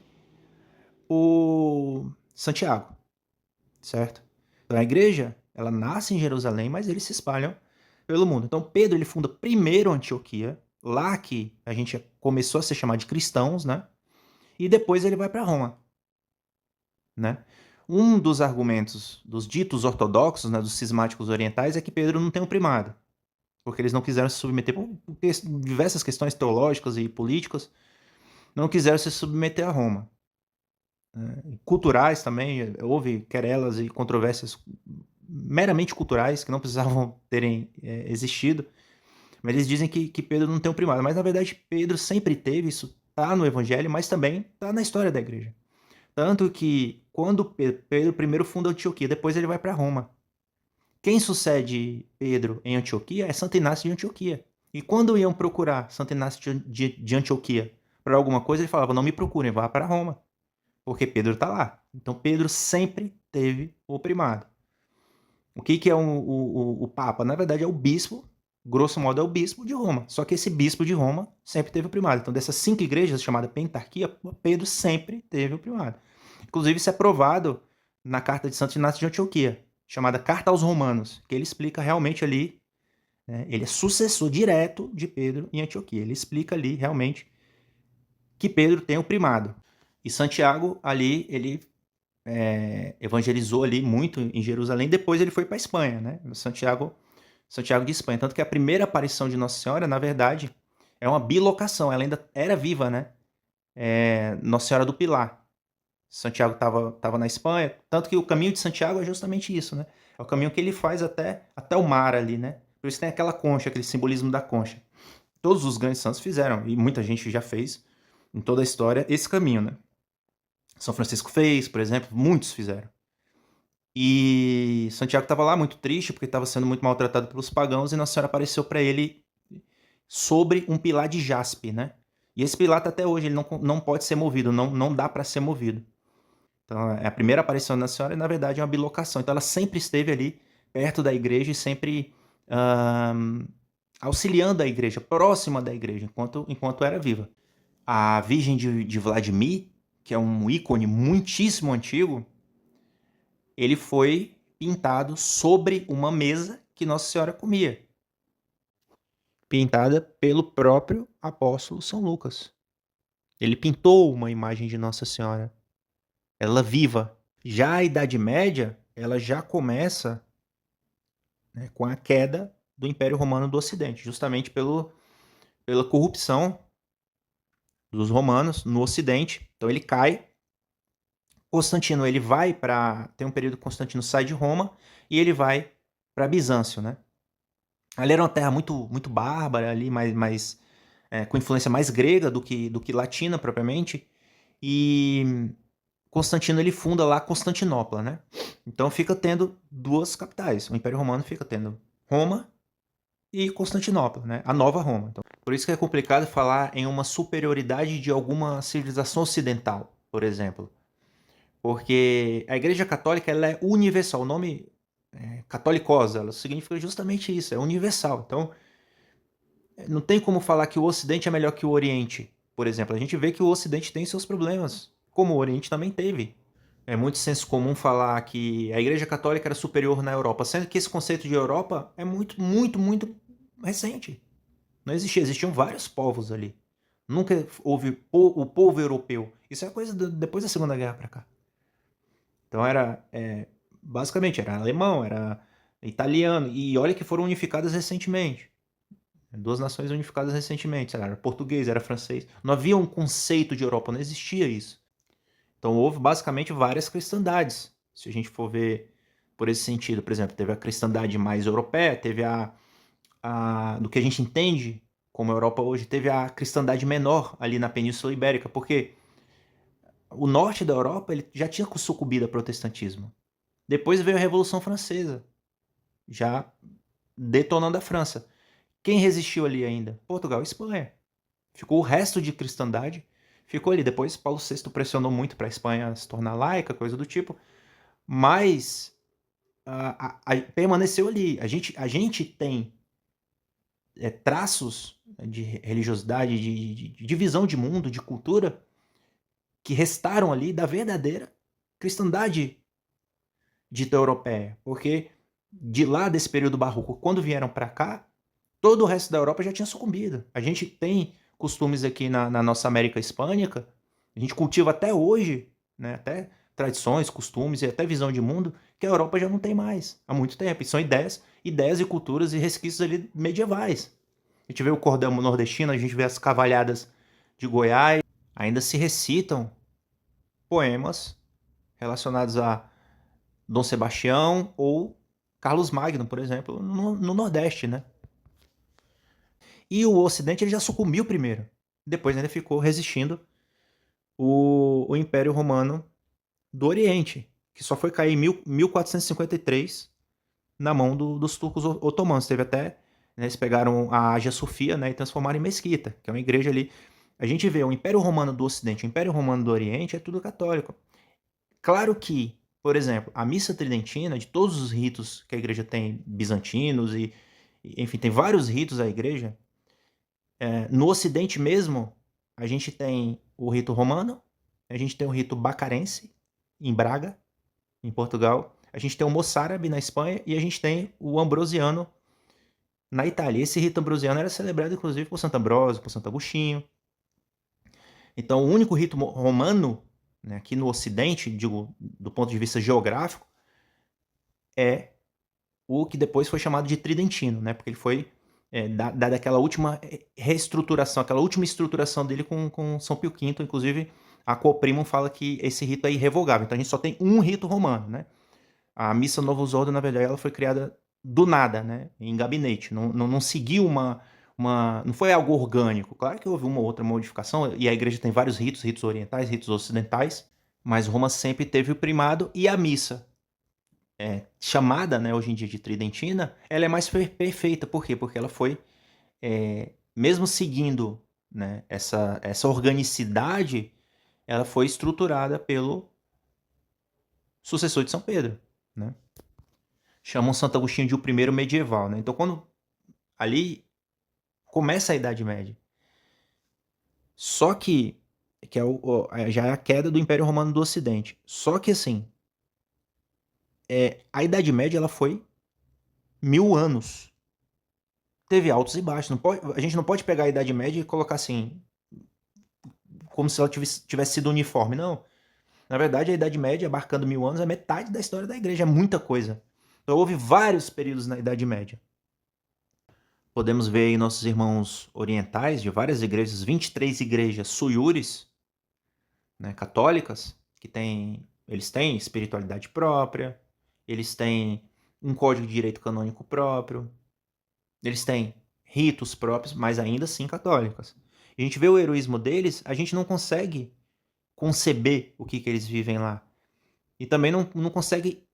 Speaker 1: por Santiago, certo? Então a igreja, ela nasce em Jerusalém, mas eles se espalham pelo mundo. Então Pedro, ele funda primeiro Antioquia, lá que a gente começou a ser chamado de cristãos, né? E depois ele vai para Roma, né? Um dos argumentos dos ditos ortodoxos, né, dos cismáticos orientais, é que Pedro não tem um primado, porque eles não quiseram se submeter por diversas questões teológicas e políticas, não quiseram se submeter a Roma. Culturais também, houve querelas e controvérsias meramente culturais, que não precisavam terem existido, mas eles dizem que Pedro não tem um primado, mas na verdade Pedro sempre teve, isso está no Evangelho, mas também está na história da igreja. Tanto que quando Pedro primeiro funda Antioquia, depois ele vai para Roma. Quem sucede Pedro em Antioquia é Santo Inácio de Antioquia. E quando iam procurar Santo Inácio de Antioquia para alguma coisa, ele falava, não me procurem, vá para Roma. Porque Pedro está lá. Então Pedro sempre teve o primado. O que é o Papa? Na verdade é o bispo, grosso modo é o bispo de Roma. Só que esse bispo de Roma sempre teve o primado. Então dessas 5 igrejas, chamada Pentarquia, Pedro sempre teve o primado. Inclusive isso é provado na carta de Santo Inácio de Antioquia, chamada Carta aos Romanos, que ele explica realmente ali, né, ele é sucessor direto de Pedro em Antioquia. Ele explica ali realmente que Pedro tem o primado. E Santiago ali, ele evangelizou ali muito em Jerusalém, depois ele foi para a Espanha, né? Santiago de Espanha. Tanto que a primeira aparição de Nossa Senhora, na verdade, é uma bilocação, ela ainda era viva, né? Nossa Senhora do Pilar. Santiago estava na Espanha, tanto que o caminho de Santiago é justamente isso, né? É o caminho que ele faz até o mar ali, né? Por isso tem aquela concha, aquele simbolismo da concha. Todos os grandes santos fizeram, e muita gente já fez, em toda a história, esse caminho, né? São Francisco fez, por exemplo, muitos fizeram. E Santiago estava lá muito triste, porque estava sendo muito maltratado pelos pagãos, e Nossa Senhora apareceu para ele sobre um pilar de jaspe, né? E esse pilar tá até hoje, ele não pode ser movido, não dá para ser movido. Então, é a primeira aparição da Nossa Senhora, e na verdade é uma bilocação. Então, ela sempre esteve ali, perto da igreja, e sempre auxiliando a igreja, próxima da igreja, enquanto era viva. A Virgem de Vladimir, que é um ícone muitíssimo antigo, ele foi pintado sobre uma mesa que Nossa Senhora comia. Pintada pelo próprio apóstolo São Lucas. Ele pintou uma imagem de Nossa Senhora, ela viva. Já a Idade Média, ela já começa, né, com a queda do Império Romano do Ocidente, justamente pela corrupção dos romanos no Ocidente. Então ele cai. Constantino, ele vai para... Tem um período que Constantino sai de Roma e ele vai para Bizâncio, né? Ali era uma terra muito bárbara, ali, com influência mais grega do que latina propriamente. E Constantino, ele funda lá Constantinopla, né? Então fica tendo duas capitais. O Império Romano fica tendo Roma e Constantinopla, né? A nova Roma. Então, por isso que é complicado falar em uma superioridade de alguma civilização ocidental, por exemplo. Porque a Igreja Católica, ela é universal. O nome catolicosa, ela significa justamente isso, é universal. Então, não tem como falar que o Ocidente é melhor que o Oriente, por exemplo. A gente vê que o Ocidente tem seus problemas, como o Oriente também teve. É muito senso comum falar que a Igreja Católica era superior na Europa, sendo que esse conceito de Europa é muito recente. Não existia, existiam vários povos ali. Nunca houve o povo europeu. Isso é coisa depois da Segunda Guerra para cá. Então basicamente era alemão, era italiano, e olha que foram unificadas recentemente. Duas nações unificadas recentemente, era português, era francês. Não havia um conceito de Europa, não existia isso. Então houve basicamente várias cristandades. Se a gente for ver por esse sentido, por exemplo, teve a cristandade mais europeia, teve do que a gente entende como Europa hoje, teve a cristandade menor ali na Península Ibérica, porque o norte da Europa ele já tinha sucumbido ao protestantismo. Depois veio a Revolução Francesa, já detonando a França. Quem resistiu ali ainda? Portugal e Espanha. Ficou o resto de cristandade, ficou ali. Depois Paulo VI pressionou muito para a Espanha se tornar laica, coisa do tipo. Mas permaneceu ali. A gente tem traços de religiosidade, de visão de mundo, de cultura, que restaram ali da verdadeira cristandade dita europeia. Porque de lá desse período barroco, quando vieram para cá, todo o resto da Europa já tinha sucumbido. A gente tem costumes aqui na nossa América Hispânica, a gente cultiva até hoje, né, até tradições, costumes e até visão de mundo, que a Europa já não tem mais há muito tempo. E são ideias e culturas e resquícios ali medievais. A gente vê o cordão nordestino, a gente vê as cavalhadas de Goiás, ainda se recitam poemas relacionados a Dom Sebastião ou Carlos Magno, por exemplo, no Nordeste, né? E o Ocidente ele já sucumbiu primeiro. Depois ainda ficou resistindo o Império Romano do Oriente, que só foi cair em 1453 na mão dos turcos otomanos. Teve até, né, eles pegaram a Hagia Sofia, né, e transformaram em mesquita, que é uma igreja ali. A gente vê o Império Romano do Ocidente, o Império Romano do Oriente é tudo católico. Claro que, por exemplo, a missa tridentina, de todos os ritos que a igreja tem, bizantinos enfim, tem vários ritos a igreja. No Ocidente mesmo, a gente tem o rito romano, a gente tem o rito bacarense, em Braga, em Portugal, a gente tem o moçárabe na Espanha e a gente tem o ambrosiano na Itália. Esse rito ambrosiano era celebrado inclusive por Santo Ambrósio, por Santo Agostinho. Então, o único rito romano, né, aqui no Ocidente, digo, do ponto de vista geográfico, é o que depois foi chamado de tridentino, né, porque ele foi dada aquela última reestruturação, aquela última estruturação dele com São Pio V. Inclusive, a Coprimum fala que esse rito é irrevogável. Então, a gente só tem um rito romano, né? A Missa Novus Ordo, na verdade, ela foi criada do nada, né? Em gabinete. Não seguiu não foi algo orgânico. Claro que houve uma ou outra modificação, e a igreja tem vários ritos, ritos orientais, ritos ocidentais, mas Roma sempre teve o primado, e a missa, chamada, né, hoje em dia de tridentina, ela é mais perfeita. Por quê? Porque ela foi, mesmo seguindo, né, essa organicidade, ela foi estruturada pelo sucessor de São Pedro, né? Chamam Santo Agostinho de o primeiro medieval, né? Então, quando ali começa a Idade Média, só que já é a queda do Império Romano do Ocidente. Só que assim, a Idade Média ela foi 1000 anos. Teve altos e baixos. A gente não pode pegar a Idade Média e colocar assim, como se ela tivesse sido uniforme. Não. Na verdade, a Idade Média, abarcando 1000 anos, é metade da história da igreja. É muita coisa. Então, houve vários períodos na Idade Média. Podemos ver aí nossos irmãos orientais de várias igrejas, 23 igrejas suiures, né, católicas, eles têm espiritualidade própria, eles têm um código de direito canônico próprio, eles têm ritos próprios, mas ainda assim católicas. E a gente vê o heroísmo deles, a gente não consegue conceber o que eles vivem lá. E também não consegue,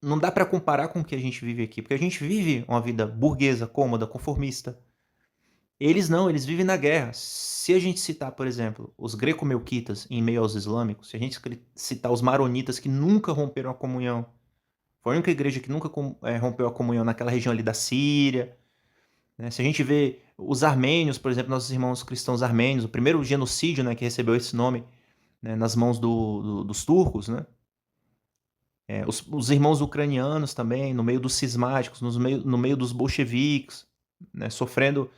Speaker 1: não dá para comparar com o que a gente vive aqui, porque a gente vive uma vida burguesa, cômoda, conformista. Eles não, eles vivem na guerra. Se a gente citar, por exemplo, os greco-melquitas em meio aos islâmicos, se a gente citar os maronitas que nunca romperam a comunhão, foi a única igreja que nunca rompeu a comunhão naquela região ali da Síria, né? Se a gente vê os armênios, por exemplo, nossos irmãos cristãos armênios, o primeiro genocídio, né, que recebeu esse nome, né, nas mãos dos turcos, né? Os irmãos ucranianos também, no meio dos cismáticos, no meio dos bolcheviques, né, sofrendo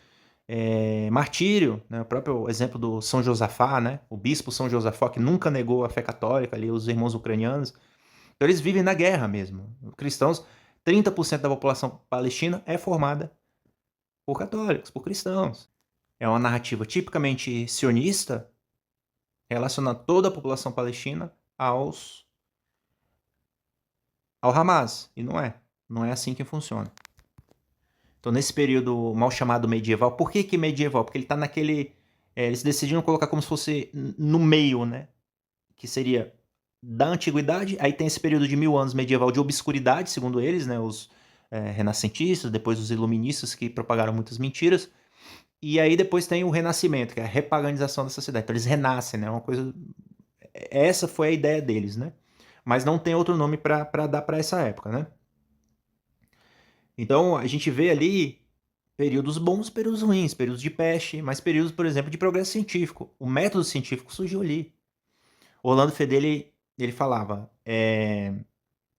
Speaker 1: martírio, né? O próprio exemplo do São Josafá, né? O bispo São Josafá, que nunca negou a fé católica, ali, os irmãos ucranianos. Então eles vivem na guerra mesmo. Cristãos, 30% da população palestina é formada por católicos, por cristãos. É uma narrativa tipicamente sionista, relacionando toda a população palestina ao Hamas. E não é. Não é assim que funciona. Então, nesse período mal chamado medieval, por que medieval? Porque ele está naquele. Eles decidiram colocar como se fosse no meio, né? Que seria da antiguidade, aí tem esse período de 1000 anos medieval de obscuridade, segundo eles, né? Os renascentistas, depois os iluministas que propagaram muitas mentiras. E aí depois tem o renascimento, que é a repaganização dessa cidade. Então eles renascem, né? Uma coisa. Essa foi a ideia deles, né? Mas não tem outro nome para dar para essa época, né? Então a gente vê ali períodos bons, períodos ruins, períodos de peste, mas períodos, por exemplo, de progresso científico. O método científico surgiu ali. Orlando Fedeli, ele falava,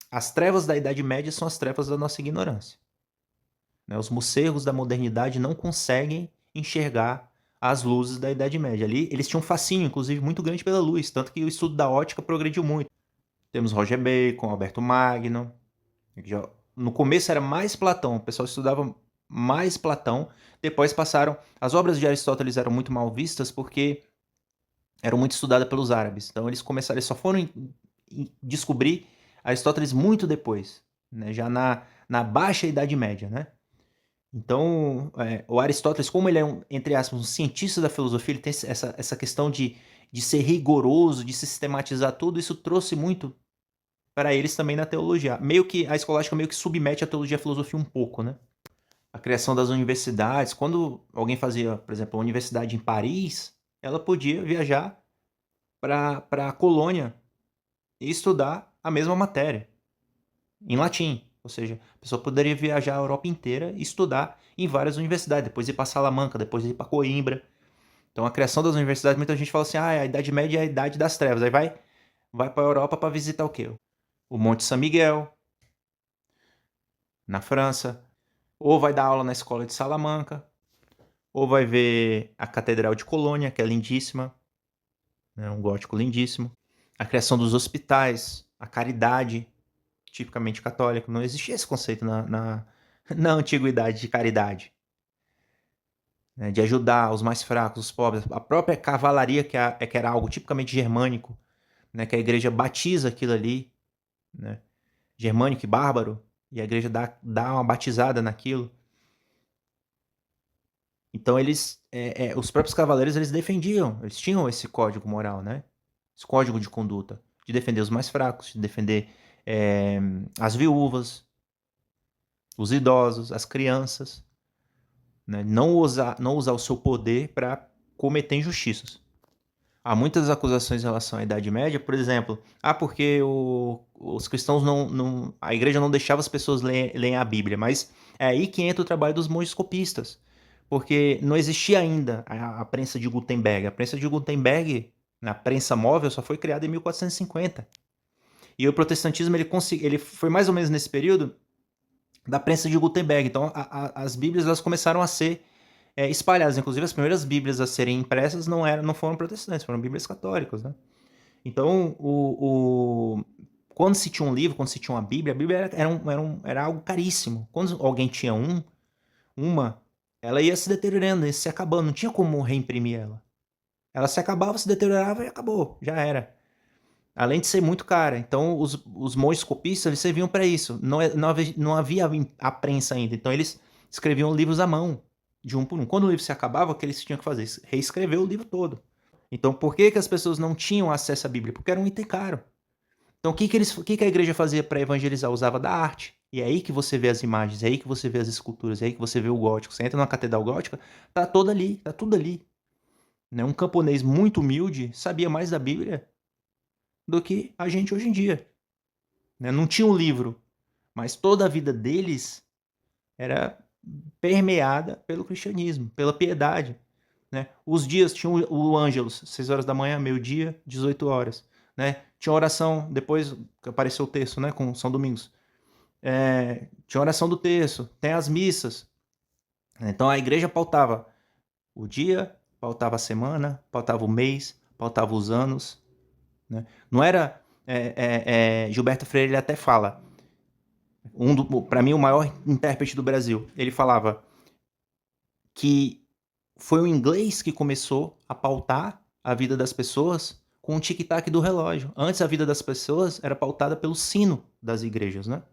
Speaker 1: as trevas da Idade Média são as trevas da nossa ignorância. Né? Os morcegos da modernidade não conseguem enxergar as luzes da Idade Média. Ali eles tinham um fascínio, inclusive, muito grande pela luz, tanto que o estudo da ótica progrediu muito. Temos Roger Bacon, Alberto Magno. No começo era mais Platão, o pessoal estudava mais Platão. Depois passaram... As obras de Aristóteles eram muito mal vistas porque eram muito estudadas pelos árabes. Então eles só foram descobrir Aristóteles muito depois, né? Já na Baixa Idade Média, né? Então, o Aristóteles, como ele é, entre aspas, um cientista da filosofia, ele tem essa questão de ser rigoroso, de sistematizar tudo, isso trouxe muito para eles também na teologia. Meio que a escolástica meio que submete a teologia e a filosofia um pouco, né? A criação das universidades, quando alguém fazia, por exemplo, uma universidade em Paris, ela podia viajar para a colônia e estudar a mesma matéria, em latim. Ou seja, a pessoa poderia viajar a Europa inteira e estudar em várias universidades, depois ir para Salamanca, depois ir para Coimbra. Então a criação das universidades, muita gente fala assim, a Idade Média é a Idade das Trevas. Aí vai para a Europa para visitar o quê? O Monte São Miguel, na França, ou vai dar aula na escola de Salamanca, ou vai ver a Catedral de Colônia, que é lindíssima, né, um gótico lindíssimo. A criação dos hospitais, a caridade, tipicamente católica. Não existia esse conceito na antiguidade de caridade, né, de ajudar os mais fracos, os pobres. A própria cavalaria, que era algo tipicamente germânico, né, que a igreja batiza aquilo ali, né, germânico e bárbaro, e a igreja dá uma batizada naquilo. Então os próprios cavaleiros, eles defendiam, eles tinham esse código moral, né? Esse código de conduta, de defender os mais fracos, de defender as viúvas, os idosos, as crianças, né? Não usar o seu poder para cometer injustiças. Há muitas acusações em relação à Idade Média, por exemplo, porque os cristãos a igreja não deixava as pessoas lerem a Bíblia, mas é aí que entra o trabalho dos monges copistas, porque não existia ainda a prensa de Gutenberg. A prensa de Gutenberg, na prensa móvel, só foi criada em 1450. E o protestantismo ele foi mais ou menos nesse período da prensa de Gutenberg. Então as Bíblias elas começaram a ser espalhadas. Inclusive as primeiras Bíblias a serem impressas não foram protestantes, foram Bíblias católicas, né? Então quando se tinha um livro, quando se tinha uma Bíblia, a Bíblia era algo caríssimo. Quando alguém tinha uma, ela ia se deteriorando, ia se acabando, não tinha como reimprimir ela. Ela se acabava, se deteriorava e acabou, já era. Além de ser muito cara. Então, os monges copistas, eles serviam para isso. Não havia a prensa ainda. Então, eles escreviam livros à mão, de um por um. Quando o livro se acabava, o que eles tinham que fazer? Reescrever o livro todo. Então, por que as pessoas não tinham acesso à Bíblia? Porque era um item caro. Então, o que a igreja fazia para evangelizar? Usava da arte. E é aí que você vê as imagens, é aí que você vê as esculturas, é aí que você vê o gótico. Você entra numa catedral gótica, tá toda ali, tá tudo ali. Né? Um camponês muito humilde sabia mais da Bíblia do que a gente hoje em dia. Né? Não tinha um livro, mas toda a vida deles era permeada pelo cristianismo, pela piedade. Né? Os dias tinham o Ângelus, 6 horas da manhã, meio-dia, 18 horas. Né? Tinha oração, depois que apareceu o texto, né, com São Domingos. Tinha oração do texto, tem as missas. Então a igreja pautava o dia, pautava a semana, pautava o mês, pautava os anos. Né? Não era... Gilberto Freire ele até fala, para mim o maior intérprete do Brasil, ele falava que foi o inglês que começou a pautar a vida das pessoas com o tic-tac do relógio. Antes a vida das pessoas era pautada pelo sino das igrejas, né?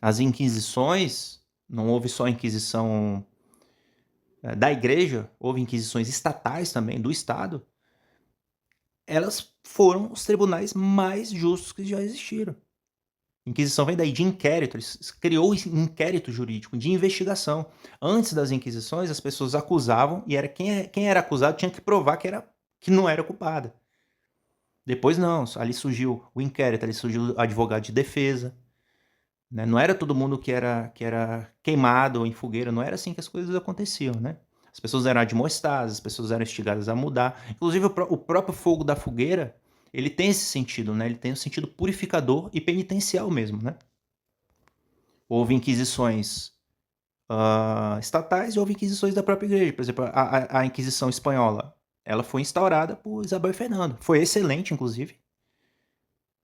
Speaker 1: As inquisições, não houve só a inquisição da igreja, houve inquisições estatais também, do Estado. Elas foram os tribunais mais justos que já existiram. Inquisição vem daí de inquérito, ele criou inquérito jurídico, de investigação. Antes das inquisições, as pessoas acusavam e quem era acusado tinha que provar que não era culpado. Depois não, ali surgiu o inquérito, ali surgiu o advogado de defesa. né? Não era todo mundo que era queimado em fogueira, não era assim que as coisas aconteciam, né? As pessoas eram admoestadas, as pessoas eram instigadas a mudar. Inclusive, o próprio fogo da fogueira, ele tem esse sentido, né? Ele tem um sentido purificador e penitencial mesmo, né? Houve inquisições estatais e houve inquisições da própria igreja. Por exemplo, a Inquisição Espanhola, ela foi instaurada por Isabel e Fernando. Foi excelente, inclusive,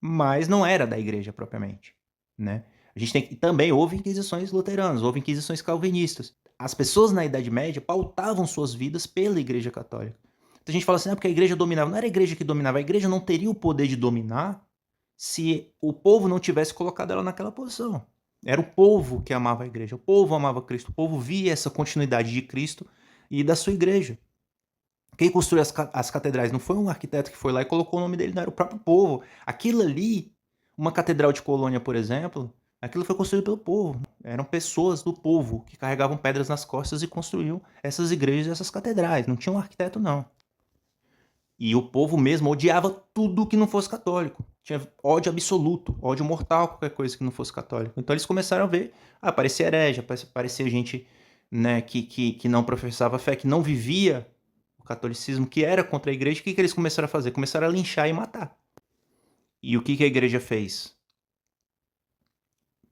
Speaker 1: mas não era da igreja propriamente, né? A gente tem que também houve inquisições luteranas, houve inquisições calvinistas. As pessoas na Idade Média pautavam suas vidas pela Igreja Católica. Então a gente fala assim, porque a igreja dominava. Não era a igreja que dominava, a igreja não teria o poder de dominar se o povo não tivesse colocado ela naquela posição. Era o povo que amava a igreja, o povo amava Cristo, o povo via essa continuidade de Cristo e da sua igreja. Quem construiu as catedrais não foi um arquiteto que foi lá e colocou o nome dele, não, era o próprio povo. Aquilo ali, uma catedral de Colônia, por exemplo, aquilo foi construído pelo povo. Eram pessoas do povo que carregavam pedras nas costas e construíam essas igrejas e essas catedrais. Não tinha um arquiteto, não. E o povo mesmo odiava tudo que não fosse católico. Tinha ódio absoluto, ódio mortal, qualquer coisa que não fosse católico. Então eles começaram a ver, aparecia herege, aparecia gente, né, que não professava fé, que não vivia o catolicismo, que era contra a igreja. O que eles começaram a fazer? Começaram a linchar e matar. E o que a igreja fez?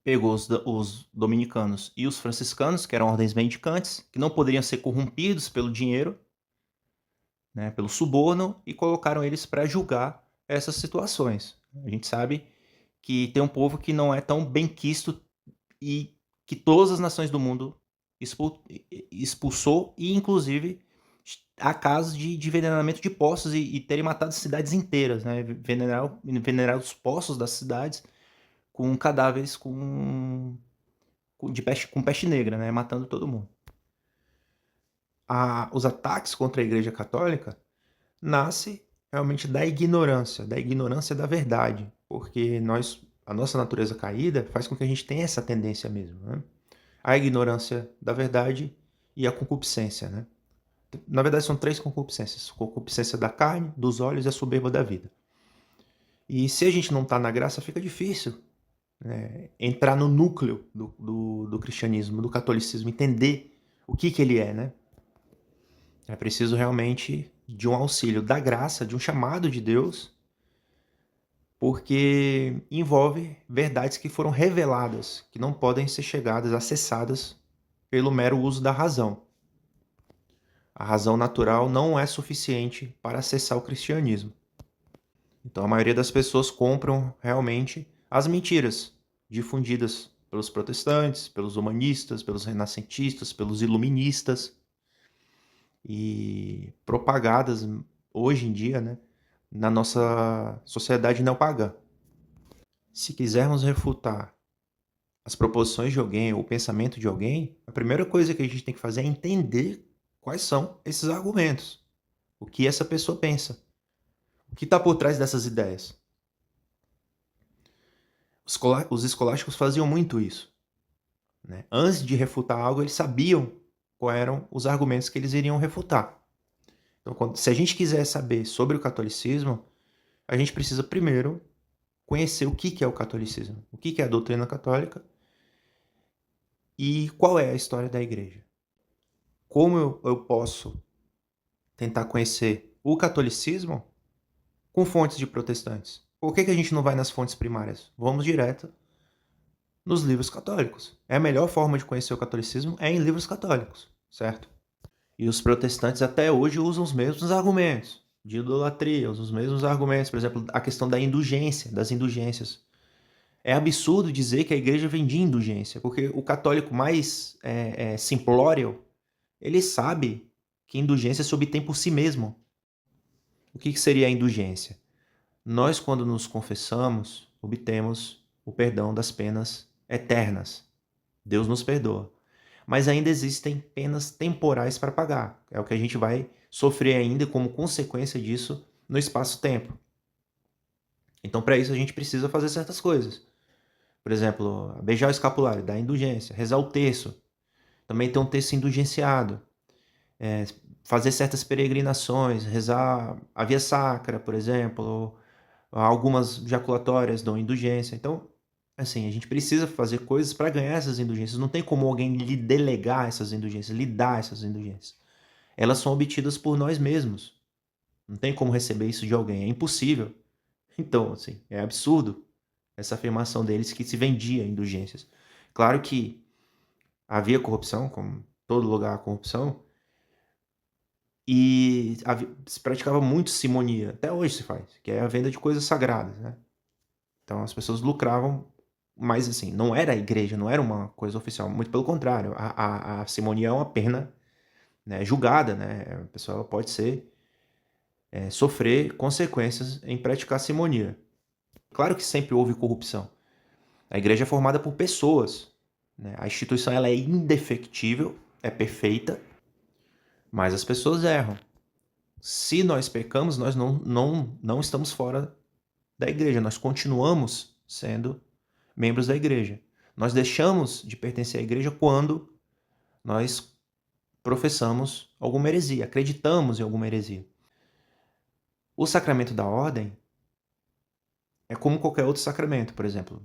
Speaker 1: Pegou os dominicanos e os franciscanos, que eram ordens mendicantes, que não poderiam ser corrompidos pelo dinheiro, né, pelo suborno, e colocaram eles para julgar essas situações. A gente sabe que tem um povo que não é tão bem quisto e que todas as nações do mundo expulsou, e inclusive há casos de envenenamento de poços e terem matado cidades inteiras, né? Envenenar os poços das cidades com cadáveres com peste negra, né? Matando todo mundo. Os ataques contra a Igreja Católica nasce realmente da ignorância da verdade, porque a nossa natureza caída faz com que a gente tenha essa tendência mesmo, né? A ignorância da verdade e a concupiscência, né? Na verdade são três concupiscências: concupiscência da carne, dos olhos e a soberba da vida. E se a gente não está na graça, fica difícil, né, entrar no núcleo do cristianismo, do catolicismo, entender o que ele é, né? É preciso realmente de um auxílio da graça, de um chamado de Deus, porque envolve verdades que foram reveladas, que não podem ser acessadas pelo mero uso da razão. A razão natural não é suficiente para acessar o cristianismo. Então a maioria das pessoas compram realmente as mentiras difundidas pelos protestantes, pelos humanistas, pelos renascentistas, pelos iluministas e propagadas hoje em dia, né, na nossa sociedade neopagã. Se quisermos refutar as proposições de alguém ou o pensamento de alguém, a primeira coisa que a gente tem que fazer é entender quais são esses argumentos, o que essa pessoa pensa, o que está por trás dessas ideias. Os escolásticos faziam muito isso, né? Antes de refutar algo, eles sabiam quais eram os argumentos que eles iriam refutar. Então, se a gente quiser saber sobre o catolicismo, a gente precisa primeiro conhecer o que é o catolicismo, o que é a doutrina católica e qual é a história da igreja. Como eu posso tentar conhecer o catolicismo com fontes de protestantes? Por que a gente não vai nas fontes primárias? Vamos direto nos livros católicos. É a melhor forma de conhecer o catolicismo é em livros católicos, certo? E os protestantes até hoje usam os mesmos argumentos de idolatria, usam os mesmos argumentos, por exemplo, a questão da indulgência, das indulgências. É absurdo dizer que a igreja vendia indulgência, porque o católico mais simplório, ele sabe que indulgência se obtém por si mesmo. O que seria a indulgência? Nós, quando nos confessamos, obtemos o perdão das penas eternas. Deus nos perdoa. Mas ainda existem penas temporais para pagar. É o que a gente vai sofrer ainda como consequência disso no espaço-tempo. Então, para isso, a gente precisa fazer certas coisas. Por exemplo, beijar o escapulário, dar indulgência, rezar o terço, também ter um terço indulgenciado, fazer certas peregrinações, rezar a via sacra, por exemplo, algumas jaculatórias dão indulgência. Então, Assim, a gente precisa fazer coisas para ganhar essas indulgências. Não tem como alguém lhe delegar essas indulgências, lhe dar essas indulgências. Elas são obtidas por nós mesmos. Não tem como receber isso de alguém, é impossível. Então, assim, é absurdo essa afirmação deles que se vendia indulgências. Claro que havia corrupção, como todo lugar há corrupção, e se praticava muito simonia, até hoje se faz, que é a venda de coisas sagradas, né? Então as pessoas lucravam, mas assim, não era a igreja, não era uma coisa oficial, muito pelo contrário, a simonia é uma pena, né, julgada, né? A pessoa pode sofrer consequências em praticar simonia. Claro que sempre houve corrupção. A igreja é formada por pessoas, né? A instituição ela é indefectível, é perfeita, mas as pessoas erram. Se nós pecamos, nós não estamos fora da igreja, nós continuamos sendo membros da igreja. Nós deixamos de pertencer à igreja quando nós professamos alguma heresia, acreditamos em alguma heresia. O sacramento da ordem é como qualquer outro sacramento, por exemplo,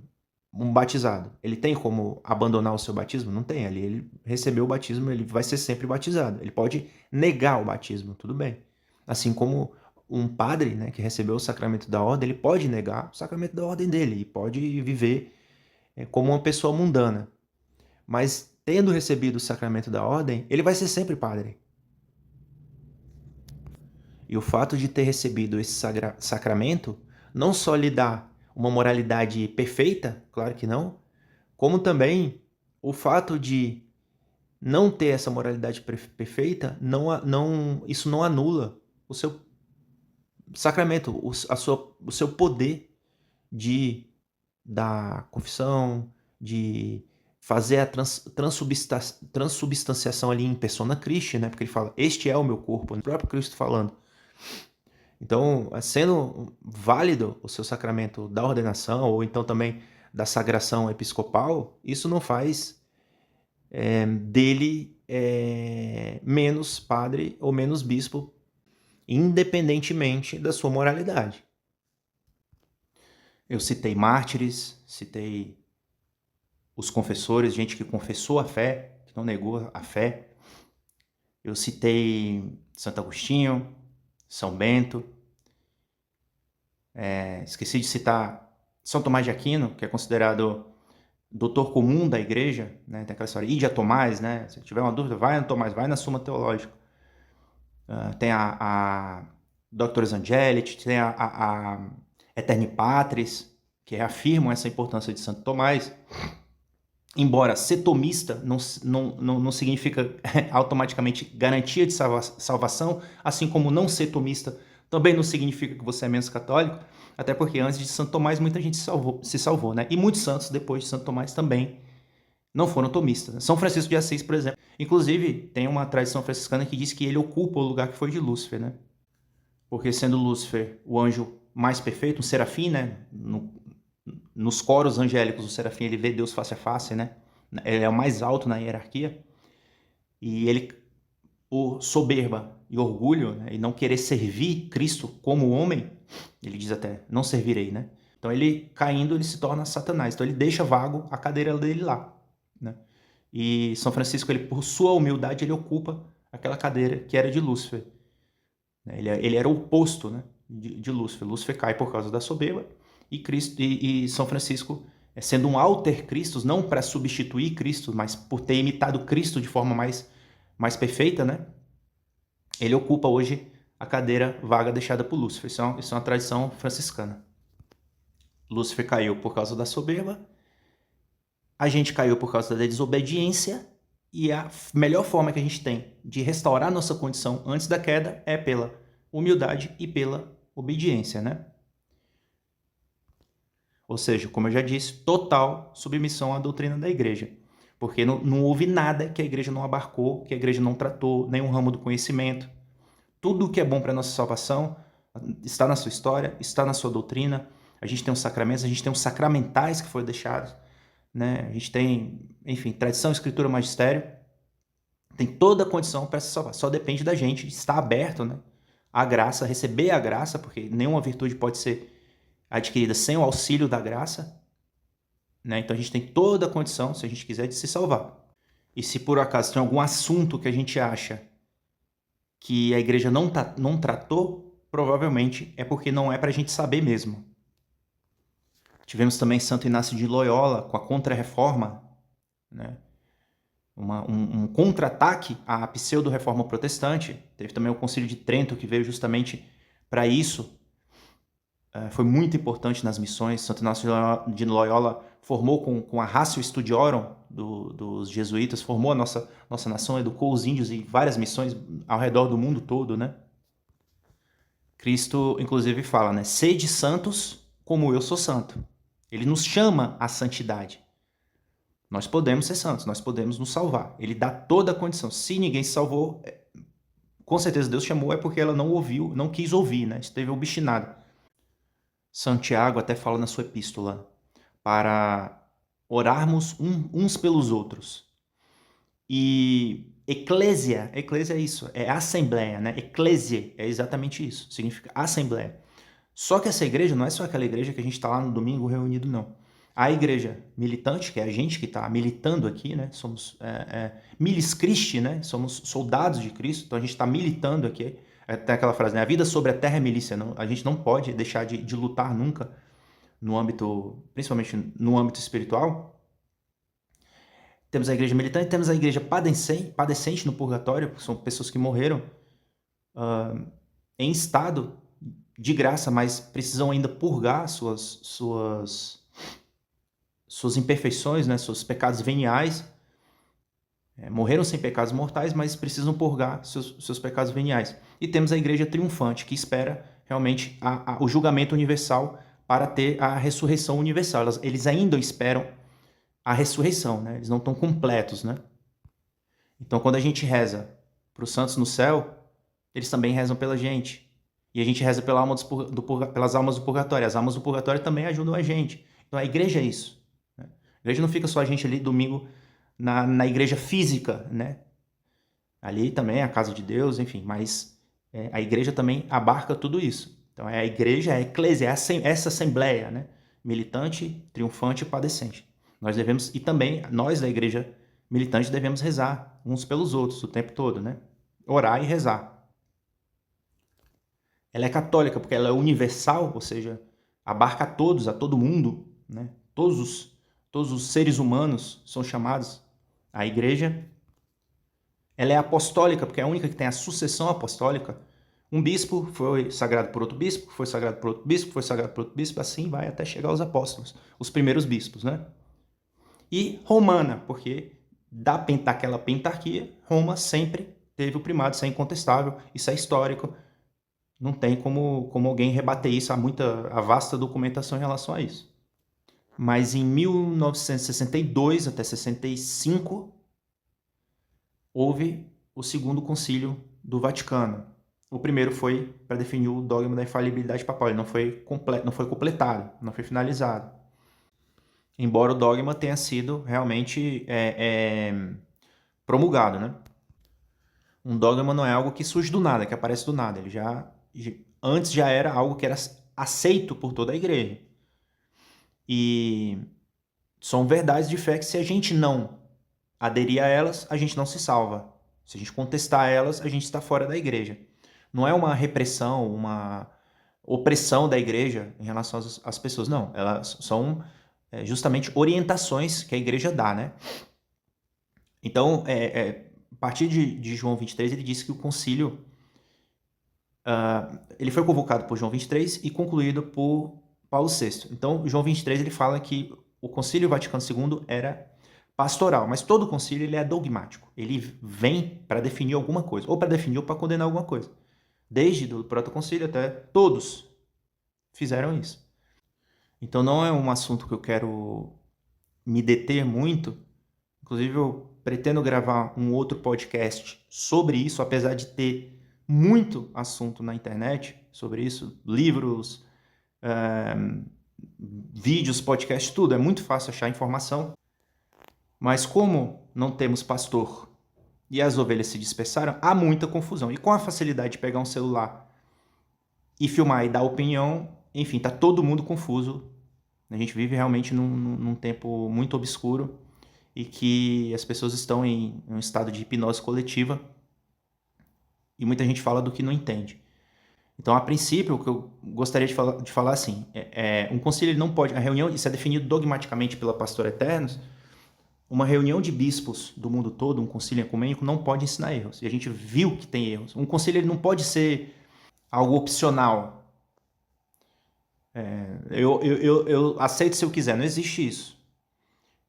Speaker 1: um batizado. Ele tem como abandonar o seu batismo? Não tem. Ele recebeu o batismo, ele vai ser sempre batizado. Ele pode negar o batismo, tudo bem. Assim como um padre, né, que recebeu o sacramento da ordem, ele pode negar o sacramento da ordem dele e pode viver como uma pessoa mundana. Mas tendo recebido o sacramento da ordem, ele vai ser sempre padre. E o fato de ter recebido esse sacramento não só lhe dá uma moralidade perfeita, claro que não, como também o fato de não ter essa moralidade perfeita, isso não anula o seu sacramento, o seu poder de dar confissão, de fazer a transubstanciação ali em persona Christi, né? Porque ele fala, este é o meu corpo, o próprio Cristo falando. Então, sendo válido o seu sacramento da ordenação, ou então também da sagração episcopal, isso não faz dele menos padre ou menos bispo, independentemente da sua moralidade. Eu citei mártires, citei os confessores, gente que confessou a fé, que não negou a fé. Eu citei Santo Agostinho, São Bento. Esqueci de citar São Tomás de Aquino, que é considerado doutor comum da igreja, né? Tem aquela história, ide a Tomás, né? Se tiver uma dúvida, vai a Tomás, vai na Suma Teológica. Tem a Doctores Angelici, tem a Eterni Patris, que afirmam essa importância de Santo Tomás. Embora ser tomista não significa automaticamente garantia de salvação, assim como não ser tomista também não significa que você é menos católico, até porque antes de Santo Tomás muita gente se salvou, né? E muitos santos depois de Santo Tomás também não foram tomistas. São Francisco de Assis, por exemplo. Inclusive, tem uma tradição franciscana que diz que ele ocupa o lugar que foi de Lúcifer, né? Porque sendo Lúcifer o anjo mais perfeito, um serafim, né? Nos coros angélicos, o serafim ele vê Deus face a face, né? Ele é o mais alto na hierarquia. E ele, por soberba e orgulho, né? E não querer servir Cristo como homem, ele diz até, não servirei, né? Então ele, caindo, ele se torna Satanás. Então ele deixa vago a cadeira dele lá, né? E São Francisco, ele, por sua humildade, ele ocupa aquela cadeira que era de Lúcifer. Ele era o oposto, né, de Lúcifer. Lúcifer cai por causa da soberba e, São Francisco, sendo um alter Christus, não para substituir Cristo, mas por ter imitado Cristo de forma mais perfeita, né, ele ocupa hoje a cadeira vaga deixada por Lúcifer. Isso é uma tradição franciscana. Lúcifer caiu por causa da soberba, a gente caiu por causa da desobediência, e a melhor forma que a gente tem de restaurar nossa condição antes da queda é pela humildade e pela obediência, né? Ou seja, como eu já disse, total submissão à doutrina da igreja. Porque não houve nada que a igreja não abarcou, que a igreja não tratou, nenhum ramo do conhecimento. Tudo o que é bom para a nossa salvação está na sua história, está na sua doutrina. A gente tem os sacramentos, a gente tem os sacramentais que foram deixados, né? A gente tem, enfim, tradição, escritura, magistério. Tem toda a condição para se salvar. Só depende da gente estar aberto, né, à graça, receber a graça, porque nenhuma virtude pode ser adquirida sem o auxílio da graça, né? Então a gente tem toda a condição, se a gente quiser, de se salvar. E se por acaso tem algum assunto que a gente acha que a igreja não tratou, provavelmente é porque não é para a gente saber mesmo. Tivemos também Santo Inácio de Loyola com a Contra-Reforma, né? Um contra-ataque à pseudo-reforma protestante. Teve também o Concílio de Trento, que veio justamente para isso. Foi muito importante nas missões. Santo Inácio de Loyola formou com a Ratio Studiorum dos jesuítas, formou a nossa nação, educou os índios em várias missões ao redor do mundo todo, né? Cristo, inclusive, fala, né? Sede santos como eu sou santo. Ele nos chama à santidade. Nós podemos ser santos, nós podemos nos salvar. Ele dá toda a condição. Se ninguém se salvou, com certeza Deus chamou, é porque ela não ouviu, não quis ouvir, né? Esteve obstinada. Santiago até fala na sua epístola para orarmos uns pelos outros. E eclésia é isso, é assembleia, né? Eclésia é exatamente isso, significa assembleia. Só que essa igreja não é só aquela igreja que a gente está lá no domingo reunido, não. A igreja militante, que é a gente que está militando aqui, né? Somos milis Christi, né? Somos soldados de Cristo, então a gente está militando aqui. Tem aquela frase, né? A vida sobre a terra é milícia. Não, a gente não pode deixar de lutar nunca no âmbito, principalmente no âmbito espiritual. Temos a igreja militante, temos a igreja padecente no purgatório, que são pessoas que morreram em estado de graça, mas precisam ainda purgar suas imperfeições, né, seus pecados veniais. Morreram sem pecados mortais, mas precisam purgar seus pecados veniais. E temos a igreja triunfante, que espera realmente o julgamento universal para ter a ressurreição universal. Eles ainda esperam a ressurreição, né? Eles não estão completos, né? Então, quando a gente reza para os santos no céu, eles também rezam pela gente. E a gente reza pelas almas do purgatório. As almas do purgatório também ajudam a gente. Então, a igreja é isso. Né? A igreja não fica só a gente ali domingo na igreja física, né? Ali também é a casa de Deus, enfim. Mas a igreja também abarca tudo isso. Então, é a igreja, é a eclésia, é essa assembleia, né? Militante, triunfante e padecente. Nós devemos, e também nós da igreja militante devemos rezar uns pelos outros o tempo todo, né? Orar e rezar. Ela é católica porque ela é universal, ou seja, abarca a todos, a todo mundo, né? Todos os seres humanos são chamados à igreja. Ela é apostólica porque é a única que tem a sucessão apostólica. Um bispo foi sagrado por outro bispo, foi sagrado por outro bispo, foi sagrado por outro bispo, assim vai até chegar aos apóstolos, os primeiros bispos, né? E romana, porque daquela pentarquia, Roma sempre teve o primado, isso é incontestável, isso é histórico, não tem como alguém rebater isso, há vasta documentação em relação a isso. Mas em 1962 até 65, houve o segundo concílio do Vaticano. O primeiro foi para definir o dogma da infalibilidade papal, ele não foi completado, não foi finalizado. Embora o dogma tenha sido realmente promulgado, né? Um dogma não é algo que surge do nada, que aparece do nada. Ele antes já era algo que era aceito por toda a igreja. E são verdades de fé que se a gente não aderir a elas, a gente não se salva. Se a gente contestar elas, a gente está fora da igreja. Não é uma repressão, uma opressão da igreja em relação às pessoas. Não, elas são justamente orientações que a igreja dá, né? Então, a partir de João 23, ele disse que o concílio ele foi convocado por João 23 e concluído por Paulo VI. Então, João 23 ele fala que o Concílio Vaticano II era pastoral, mas todo concílio ele é dogmático. Ele vem para definir alguma coisa, ou para definir ou para condenar alguma coisa. Desde o protoconcílio até todos fizeram isso. Então não é um assunto que eu quero me deter muito. Inclusive eu pretendo gravar um outro podcast sobre isso, apesar de ter muito assunto na internet sobre isso, livros, vídeos, podcasts, tudo. É muito fácil achar informação. Mas como não temos pastor e as ovelhas se dispersaram, há muita confusão. E com a facilidade de pegar um celular e filmar e dar opinião, enfim, tá todo mundo confuso A gente vive realmente num tempo muito obscuro e que as pessoas estão em um estado de hipnose coletiva e muita gente fala do que não entende. Então, a princípio, o que eu gostaria de falar assim, um concílio ele não pode, a reunião, isso é definido dogmaticamente pela Pastor Eternos, uma reunião de bispos do mundo todo, um concílio ecumênico, não pode ensinar erros. E a gente viu que tem erros. Um concílio ele não pode ser algo opcional. Eu aceito se eu quiser, não existe isso.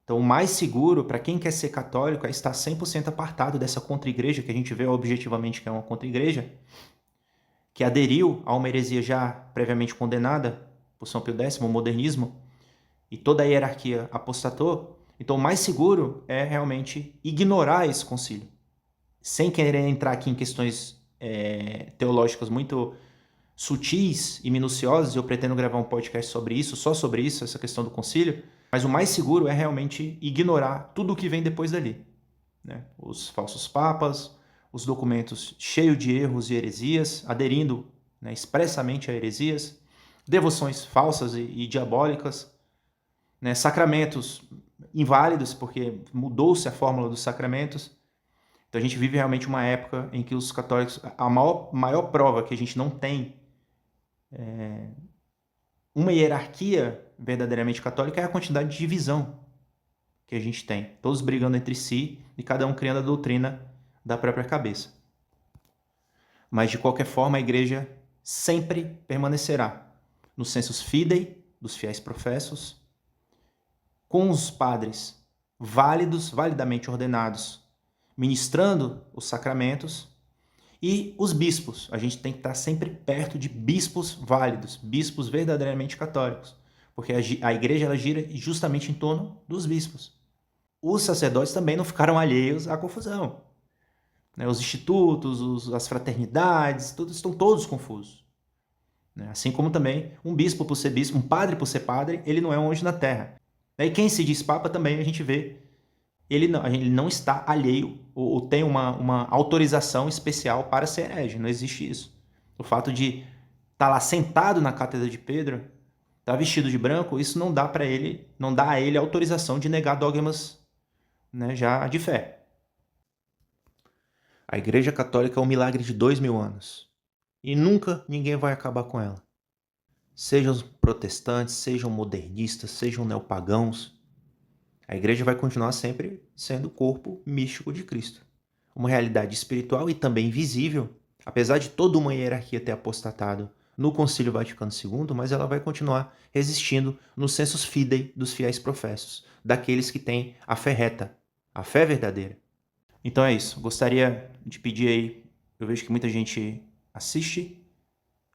Speaker 1: Então, o mais seguro para quem quer ser católico é estar 100% apartado dessa contra-igreja, que a gente vê objetivamente que é uma contra-igreja, que aderiu a uma heresia já previamente condenada por São Pio X, o modernismo, e toda a hierarquia apostatou. Então, o mais seguro é realmente ignorar esse concílio. Sem querer entrar aqui em questões teológicas muito sutis e minuciosas, eu pretendo gravar um podcast sobre isso, só sobre isso, essa questão do concílio, mas o mais seguro é realmente ignorar tudo o que vem depois dali. Né? Os falsos papas, os documentos cheios de erros e heresias, aderindo, né, expressamente a heresias, devoções falsas e diabólicas, né, sacramentos inválidos, porque mudou-se a fórmula dos sacramentos. Então a gente vive realmente uma época em que os católicos, a maior prova que a gente não tem uma hierarquia verdadeiramente católica é a quantidade de divisão que a gente tem. Todos brigando entre si e cada um criando a doutrina da própria cabeça. Mas, de qualquer forma, a igreja sempre permanecerá nos sensus fidei dos fiéis professos, com os padres válidos, validamente ordenados, ministrando os sacramentos, e os bispos. A gente tem que estar sempre perto de bispos válidos, bispos verdadeiramente católicos, porque a igreja ela gira justamente em torno dos bispos. Os sacerdotes também não ficaram alheios à confusão. Os institutos, as fraternidades, estão todos confusos. Assim como também um bispo por ser bispo, um padre por ser padre, ele não é um anjo na terra. E quem se diz papa também a gente vê, ele não está alheio ou tem uma autorização especial para ser herege, não existe isso. O fato de estar lá sentado na cátedra de Pedro, estar vestido de branco, isso não dá para ele, não dá a ele a autorização de negar dogmas, né, já de fé. A Igreja Católica é um milagre de 2000 anos. E nunca ninguém vai acabar com ela. Sejam protestantes, sejam modernistas, sejam neopagãos, a Igreja vai continuar sempre sendo o corpo místico de Cristo. Uma realidade espiritual e também visível, apesar de toda uma hierarquia ter apostatado no Concílio Vaticano II, mas ela vai continuar resistindo nos sensus fidei dos fiéis professos, daqueles que têm a fé reta, a fé verdadeira. Então é isso. Gostaria de pedir aí, eu vejo que muita gente assiste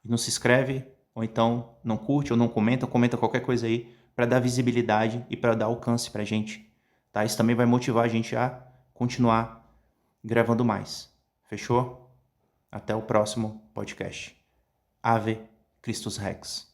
Speaker 1: e não se inscreve, ou então não curte ou não comenta, ou comenta qualquer coisa aí para dar visibilidade e para dar alcance para a gente. Tá? Isso também vai motivar a gente a continuar gravando mais. Fechou? Até o próximo podcast. Ave Christus Rex.